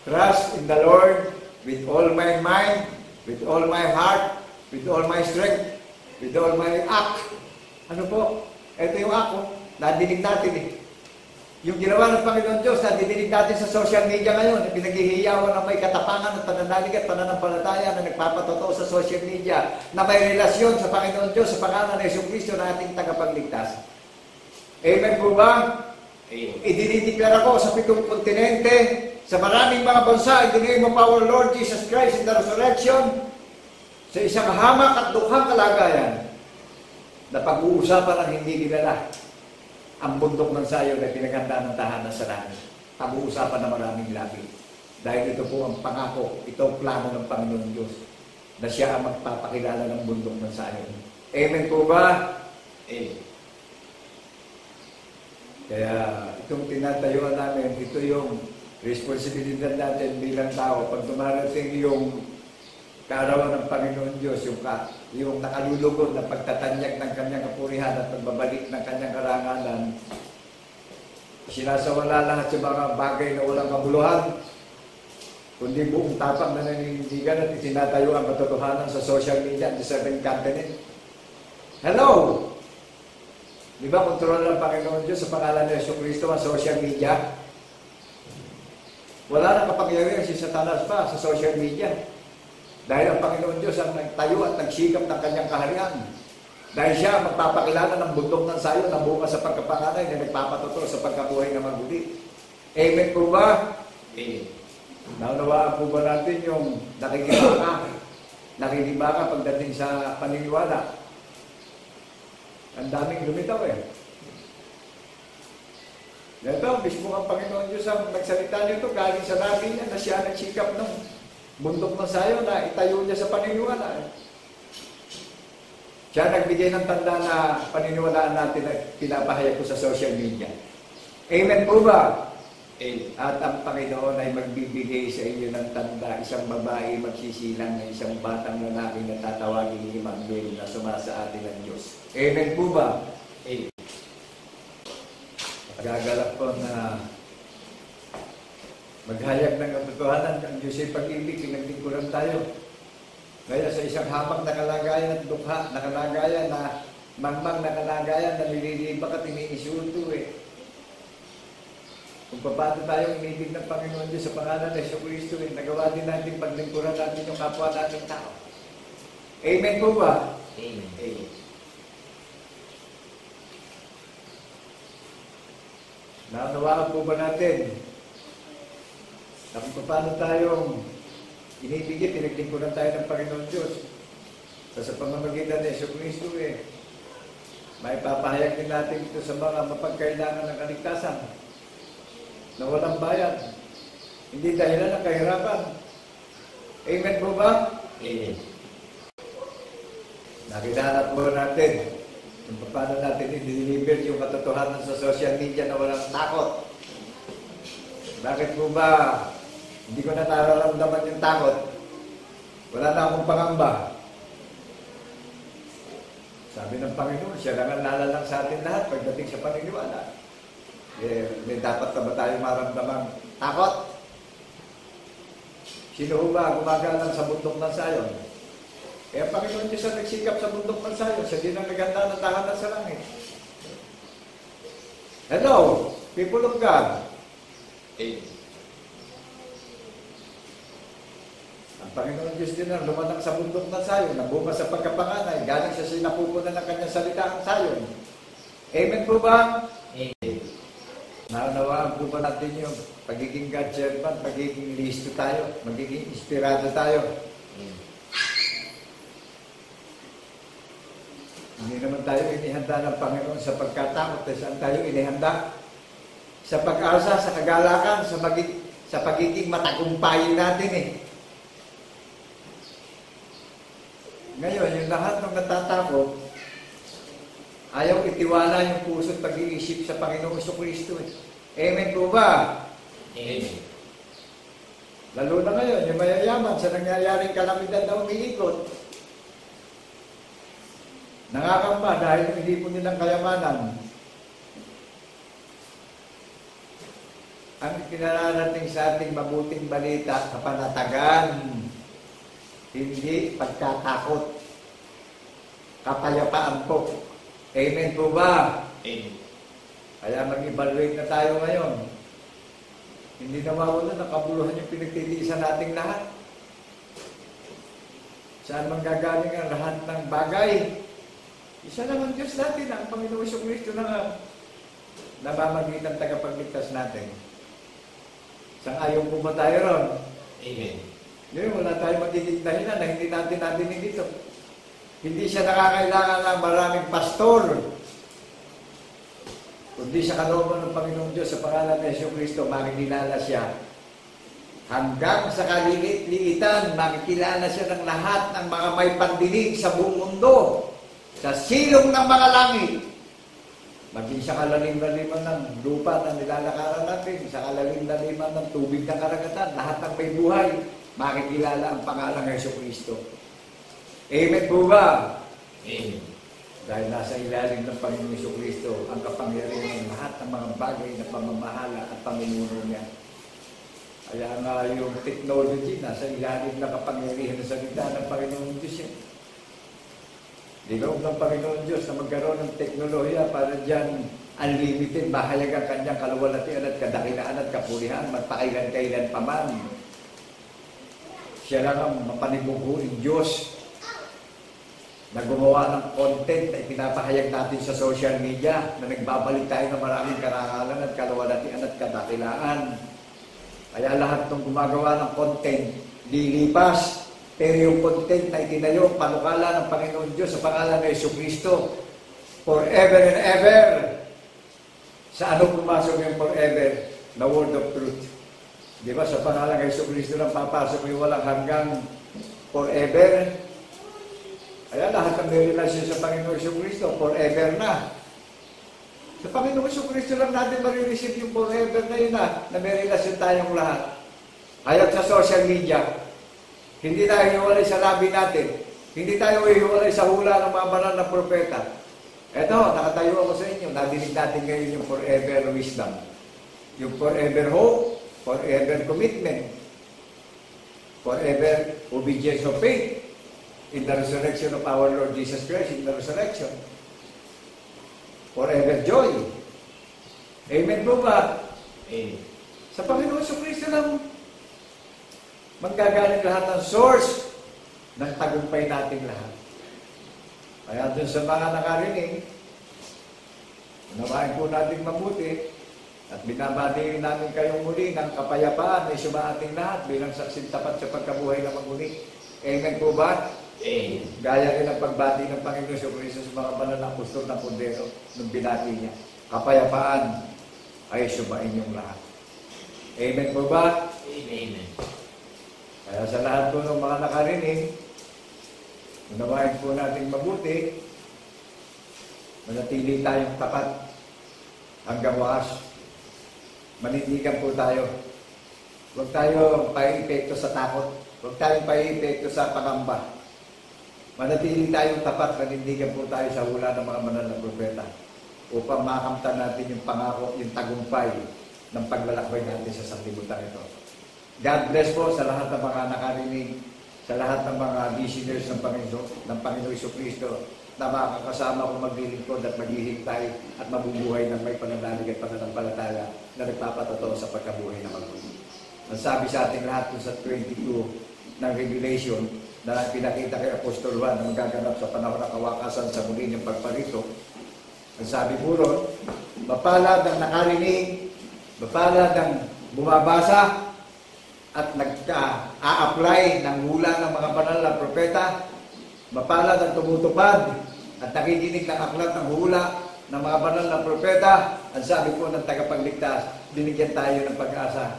Trust in the Lord with all my mind, with all my heart, with all my strength, with all my act. Ano po? Ito yung ako. Nadinig natin Yung ginawa ng Panginoon Diyos na didinig natin sa social media ngayon, na pinaghihiyawan ng may katapangan ng pananalig at pananampalataya na nagpapatotoo sa social media, na may relasyon sa Panginoon Diyos sa pangalan ng Jesucristo na ating tagapagligtas. Amen po ba? Idinideklara ko sa 7 kontinente, sa maraming mga bansa, in the name of our Lord Jesus Christ in the resurrection, sa isang hamak at dukhang kalagayan, na pag-uusapan ng hindi kilala ang bundok ng sayo na pinaghanda ng tahanan sa langit. Pag-uusapan ng maraming labi. Dahil ito po ang pangako, ito ang plano ng Panginoon Diyos na siya ang magpapakilala ng bundok ng sayo. Amen po ba? Amen. Kaya itong tinatayuan namin, ito yung responsibilidad natin bilang tao. Pag dumarating yung kaarawan ng Panginoon Diyos, yung nakalulugod na pagtatanyag ng kanyang kapurihan at pagbabalik ng kanyang karangalan, sinasawala lahat sa mga bagay na walang kabuluhan, kundi buong tapak na naninindigan at itinatayo ang katotohanan sa social media at the 7 continent. Hello! Di ba kontrol ng Panginoon Diyos sa pangalan ng Jesucristo ang social media? Wala nang kapangyarihan si Satanas pa sa social media. Dahil ang Panginoon Diyos ang nagtayo at nagsikap ng kanyang kaharian. Dahil siya ang magpapakilala ng bundok ng sayo na bukas sa pagkapanganay na nagpapatotoo sa pagkabuhay na maguli. Amen po ba? Amen. Naunawaan po ba natin yung nakikibaka pagdating sa paniniwala? Ang daming lumitaw eh. Ito, mismo ang Panginoon Diyos ang nagsalita nito galing sa nabi niya na siya nagsikap ng bundok ng sayo na itayo niya sa paniniwala. Siya nagbigay ng tanda na paniniwalaan natin na pinapahayag ko sa social media. Amen po ba? Amen. At ang Panginoon ay magbibigay sa inyo ng tanda, isang babae magsisilang na isang batang lalaki na tatawagin ni Emmanuel na sumasa atin ng Diyos. Amen po ba? Amen. Gagalak po na maghayag ng katotohanan ang Diyos ay pag-ibig, pinaglingkuran tayo. Kaya sa isang hamak na kalagayan at dukha na kalagayan na mangmang na kalagayan na nililibak at iniisulto eh. Kung paano tayo inibig ng Panginoon Diyos sa pangalan ng Jesucristo eh, nagawa din natin paglingkuran natin yung kapwa natin tao. Amen po ba? Amen. Amen. Naunawaan po ba natin na kung paano tayong inibigit, pinaglingkuran tayo ng Panginoon Diyos sa pamamagitan ng Jesucristo eh, may papahayag din natin ito sa mga mapagkailangan ng kaligtasan na walang bayad, hindi dahilan ng kahirapan. Amen po ba? Amen. Nakilala po natin kung paano natin i-deliver yung katotohanan sa social media na walang takot. Bakit po ba hindi ko na nararamdaman yung takot? Wala na akong pangamba. Sabi ng Panginoon, siya lang ang lalalang sa atin lahat pagdating sa paniniwala. May dapat na ba tayo maramdaman takot? Sino ba gumagalang sa bundok ng sayon? Kaya Panginoon Diyos ang nagsikap sa bundok ng sayon. Siya din ang naganda ng tahanan sa langit. Hello, people of God. Amen. Ang Panginoon Diyos din ang lumanang sa bundok ng sayon, na bukas sa pagkapanganay, galing sa sinapupunan ng kanyang salita ang sayon. Amen po ba? Amen. Naunawaan po ba natin yung pagiging God servant, magiging listo tayo, magiging inspirado tayo? Amen. Hindi naman tayo inihanda ng Panginoon sa pagkatakot, saan tayo inihanda? Sa pag-asa, sa kagalakan, sa pagiging matagumpayin natin eh. Ngayon, yung lahat ng natatakot, ayaw itiwala yung puso at pag-iisip sa Panginoong Jesucristo eh. Amen po ba? Amen. Lalo na ngayon, yung mayayaman sa nangyayaring kalamidad na umiikot, nakakamba dahil hindi po nilang kayamanan. Ang pinararating sa ating mabuting balita, kapanatagan, hindi pagkatakot, kapayapaan po. Amen po ba? Amen. Kaya mag-evaluate na tayo ngayon. Hindi na mawala na kabuluhan yung pinagtitiisan nating lahat. Saan manggagaling ang lahat ng bagay? Isa naman Diyos natin, ang Panginoon Jesucristo na namamagitan tagapagligtas natin. Sang-ayon po ba tayo ron? Amen. Ngayon, wala tayong magiging dahilan na hindi natin nadinig dito. Hindi siya nakakailangan ng maraming pastor. Kundi sa kalooban ng Panginoong Diyos, sa pangalan ng Jesucristo, makikilala siya. Hanggang sa kalilit-liitan, makikilala siya ng lahat ng mga may pandinig sa buong mundo. Sa silong ng mga langit. Maging sa kalalim-laliman ng lupa na nilalakaran natin, sa kalalim-laliman ng tubig ng karagatan, lahat ng may buhay, makikilala ang pangalan ng Jesucristo. Amen po ba? Amen. Dahil nasa ilalim ng Panginoong Jesucristo ang kapangyarihan ng lahat ng mga bagay na pamamahala at pamumuno niya. Kaya nga yung technology nasa ilalim ng kapangyarihan ng salita ng Panginoong Diyos yan. Dinoob ng Panginoong Diyos na magkaroon ng teknolohiya para dyan unlimited, mahayag ang kanyang kaluwalhatian at kadakilaan at kapulihan, magpakailan-kailan pa man. Siya lang ang mapanibughuing Diyos na gumawa ng content na ipinapahayag natin sa social media na nagbabalik tayo ng maraming karangalan at kaluwalhatian at kadakilaan. Kaya lahat ng gumagawa ng content, lilipas. Pero yung content na itinayo, panukala ng Panginoon Diyos sa pangalan ng Jesucristo, forever and ever. Sa ano pumasok yung forever? The word of truth. Di ba? Sa pangalan ng Jesucristo lang papasok yung walang hanggang forever. Kaya lahat ng may relasyon sa Panginoon Jesucristo, forever na. Sa Panginoon Jesucristo lang natin marireceive yung forever na yun na may relasyon tayong lahat. Hayat sa social media, hindi tayo hiwalay sa labi natin. Hindi tayo hiwalay sa hula ng mga banal na propeta. Eto, nakatayo ako sa inyo. Nadinig natin ngayon yung forever wisdom. Yung forever hope, forever commitment, forever obedience of faith in the resurrection of our Lord Jesus Christ, in the resurrection. Forever joy. Amen po ba? Amen. Sa Panginoon Jesucristo lang manggagaling lahat ng source ng tagumpay nating lahat. Kaya dun sa mga nakarinig, unawain po natin mabuti at binabati namin kayong muli ng kapayapaan na isuma ating lahat bilang saksing tapat sa pagkabuhay na magmuli. Amen po ba? Amen. Gaya rin ang pagbati ng Panginoon Jesucristo sa mga banal ng apostol ng Kordero nung binati niya. Kapayapaan ay sumain yung lahat. Amen po ba? Amen. Kaya sa lahat po ng mga nakarinig, unawain po natin mabuti, manatili tayong tapat hanggang wakas. Manindigan po tayo. Huwag tayo pa-epekto sa takot. Huwag tayong pa-epekto sa pangamba. Manatili tayong tapat, manindigan po tayo sa hula ng mga banal na propeta upang makamtan natin yung pangako, yung tagumpay ng paglalakbay natin sa sanlibutan ito. God bless po sa lahat ng mga nakarinig, sa lahat ng mga listeners ng Panginoon Jesucristo na makakasama kong maglilingkod at maghihintay at mabubuhay ng may pananalig at pananampalataya na nagpapatotoo sa pagkabuhay na magmuli. Ang sabi sa ating lahat sa 22 ng Revelation na pinakita kay Apostol Juan na magaganap sa panahon ng kawakasan sa muli niyang pagparito, ang sabi po ron, mapalad ang nakarinig, mapalad ang bumabasa, at nagka-a-apply ng hula ng mga banal na propeta, mapalad ang tumutupad at nakikinig ng aklat ng hula ng mga banal na propeta. Ang sabi po ng tagapagligtas, binigyan tayo ng pag-asa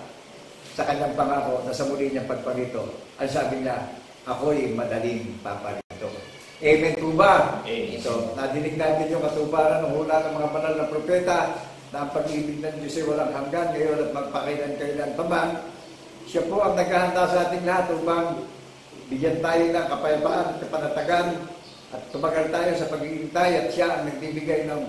sa kanyang pangako na sa muli niyang pagparito. Ang sabi niya, ako'y madaling paparito. Amen po ba? Amen. So, nadinig natin yung katuparan ng hula ng mga banal na propeta na ang pag-ibig ng Diyos ay walang hanggan ngayon at magpakailan-kailan pa man. Siya po ang naghahanda sa ating lahat upang bigyan tayo ng kapayapaan at kapanatagan at tumagal tayo sa pag-iintay at siya ang nagbibigay ng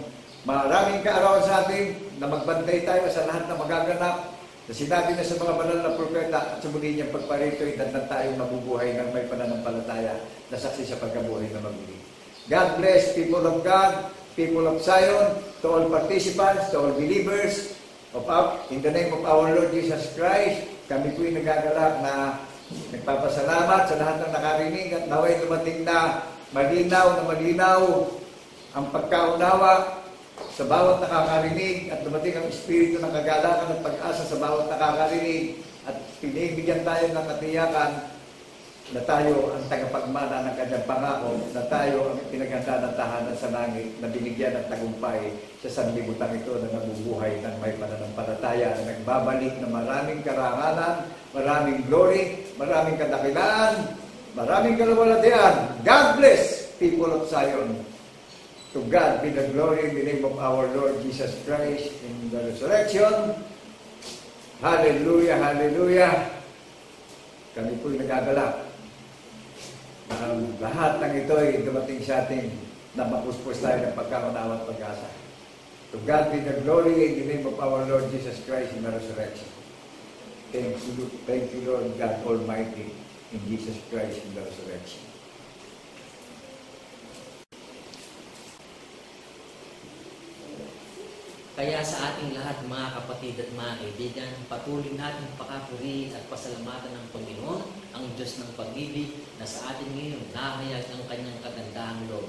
maraming kaarawan sa atin na magbantay tayo sa lahat na magaganap na sinabi na sa mga banal na propeta at sa muli niyang pagparito itatnan tayong mabubuhay ng may pananampalataya na saksi sa pagkabuhay na magmuli. God bless, people of God. people of Zion, to all participants, to all believers, in the name of our Lord Jesus Christ, kami po'y nagagalak na nagpapasalamat sa lahat ng nakarinig at naway dumating na malinaw ang pagkaunawa sa bawat nakakarinig at dumating ang espiritu ng kagalakan at pag-asa sa bawat nakakarinig at pinibigyan tayo ng katiyakan na tayo ang tagapagmana ng kanyang pangako, na tayo ang pinaganda ng tahanan sa langit, na binigyan ng tagumpay sa sanlibutan ito na nabubuhay ng may pananampalataya, na nagbabalik ng maraming karangalan, maraming glory, maraming kadakilaan, maraming kalawalatian. God bless, people of Zion. To God be the glory in the name of our Lord Jesus Christ in the resurrection. Hallelujah, hallelujah. Kami po'y nagagalak. Lahat ng ito ay dumating sa atin na mapuspos tayo ng pagkaunawa at pag-asa. To God be the glory in the name of our Lord Jesus Christ in the resurrection. Thank you, Lord God Almighty, in Jesus Christ in the resurrection. Kaya sa ating lahat, mga kapatid at mga kaibigan, patuloy natin pakapuri at pasalamatan ng Panginoon, ang Diyos ng pag-ibig, na sa atin ngayon nahayag ang kanyang kagandahang loob.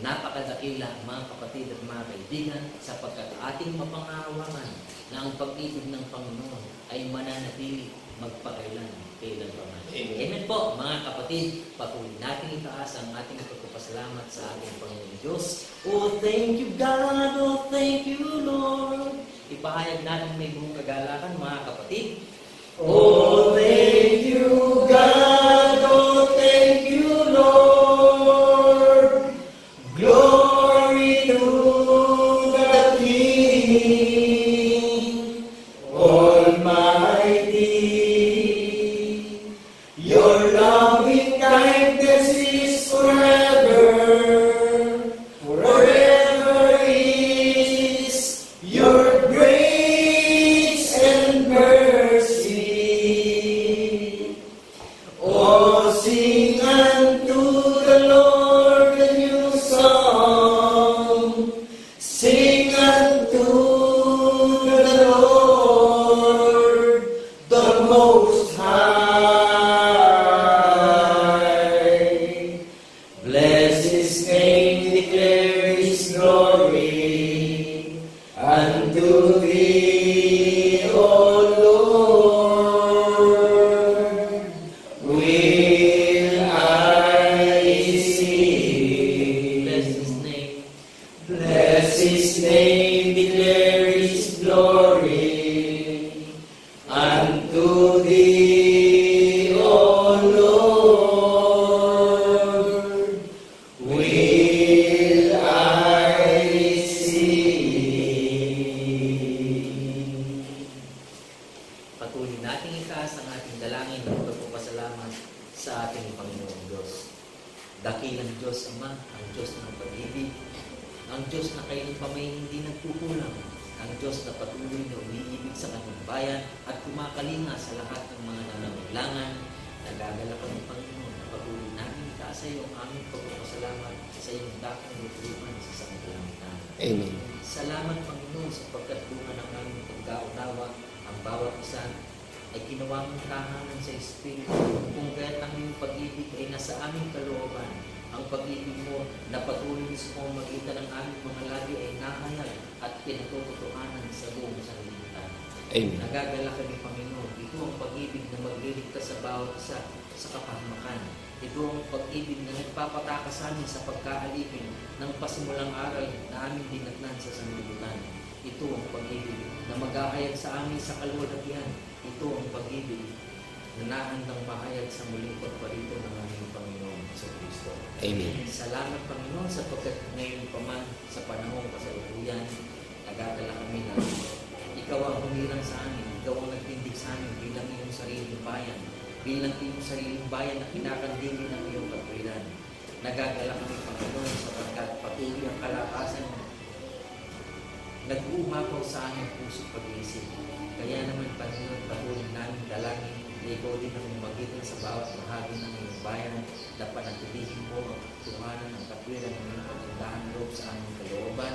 Napakadakila, mga kapatid at mga kaibigan, sapagkat ating mapangahawakan na ang pag-ibig ng Panginoon ay mananatili magpakailan kailan pa man. Amen po, mga kapatid, patuloy natin itaas ang ating pagpapasalamat sa ating Panginoon Diyos. Oh, thank you God, oh, thank you Lord. Ipahayag natin may buong kagalakan, mga kapatid. Oh, thank you God, oh, thank you Lord. Glory to the King Almighty. Your loving kindness is forever. Forever is your grace and mercy. Oh, sing unto the Lord a new song. Sing unto the Lord, the Most High. Bless His name, declare His glory unto Thee, O Lord. Will I sing? Bless His name. Bless His name, declare His glory unto Thee, O Lord. Will I sing? Patuloy nating itaas ang ating dalangin ng pagpapasalamat sa ating Panginoong Diyos. Dakilang Diyos Ama, ang Diyos ng pag-ibig, ang Diyos na kailan pa may hindi nagkukulang, ang Diyos na patuloy na umiibig sa kanyang bayan at kumakalinga sa lahat ng mga nangangailangan. Nagagalak ang Panginoon na patuloy natin itaas sa iyo ang aming pagpapasalamat sa iyong dakong lutuluan sa sangkalangitan. Amen. Salamat, Panginoon, sapagkat bunga ng aming pagkaunawa, ang bawat isa ay ginawa mong tahanan sa Espiritu, kung kaya't ang iyong pag-ibig ay nasa aming kalooban. Ang pag-ibig mo na patuloy sa pamamagitan ng aming mga labi ay nahayag at pinatututuhanan sa buong sanlibutan. Amen. Nagagalak kami, Panginoon. Ito ang pag-ibig na magliligtas sa bawat isa sa kapahamakan. Ito ang pag-ibig na nagpapatakas sa amin sa pagkaalipin ng pasimulang aral na aming dinatnan sa sanlibutan. Ito ang pag-ibig na maghahayag sa amin sa kaluwalhatian. Ito ang pag-ibig na nahandang mahayag sa muling pagparito ng aming Panginoon sa Kristo. Amen. Salamat, Panginoon, sapagkat ngayon pa man sa panahong kasalukuyan, nagdadala kami na ikaw ang humirang sa amin, ikaw ang nagtindig sa amin bilang iyong sariling bayan, bilang iyong sariling bayan na kinakandili ng iyong katwiran. Nagdadala kami, Panginoon, sapagkat patuloy ang kalakasan nag-uumapaw sa aming puso pag-iisip. Kaya naman, Panginoon, patuloy namin dalangin na ikaw din ang magitan sa bawat bahagi ng iyong bayan na panatilihin mo ang katuhanan ng katwiran ng iyong pagandaan loob sa aming kalooban.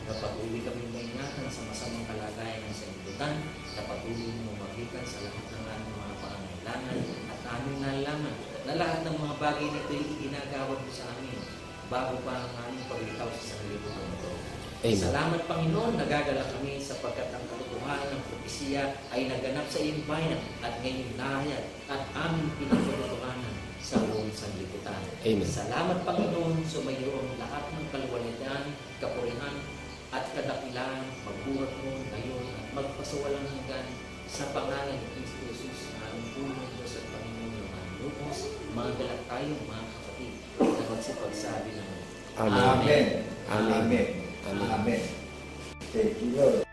Kapag uli kami maingatan sa masamang kalagayan ng sanlibutan, kapag uli mo magitan sa lahat ng aming mga pangangailangan at aming nalaman na lahat ng mga bagay nito ay ginagawad mo sa amin bago pa ang aming paglitaw sa sanlibutan ito. Amen. Salamat Panginoon, nagagala kami sapagkat ang katotohanan ng propesya ay naganap sa iyong bayan at ngayon nahayag at aming pinagkatotohanan sa buong sanlibutan. Amen. Salamat Panginoon, sumayong lahat ng kaluwalhatian, kapurihan at kadakilaan, pagbuhat mo ngayon at magpasawalang hanggan sa pangalan ng Kristo Jesus na aming punong Diyos at Panginoon ng aming lupos, mga galak tayo mga kapatid na magsipagsabi ng Amen. Amen. Amen. Amen. Amen. Amen. Thank you, Lord.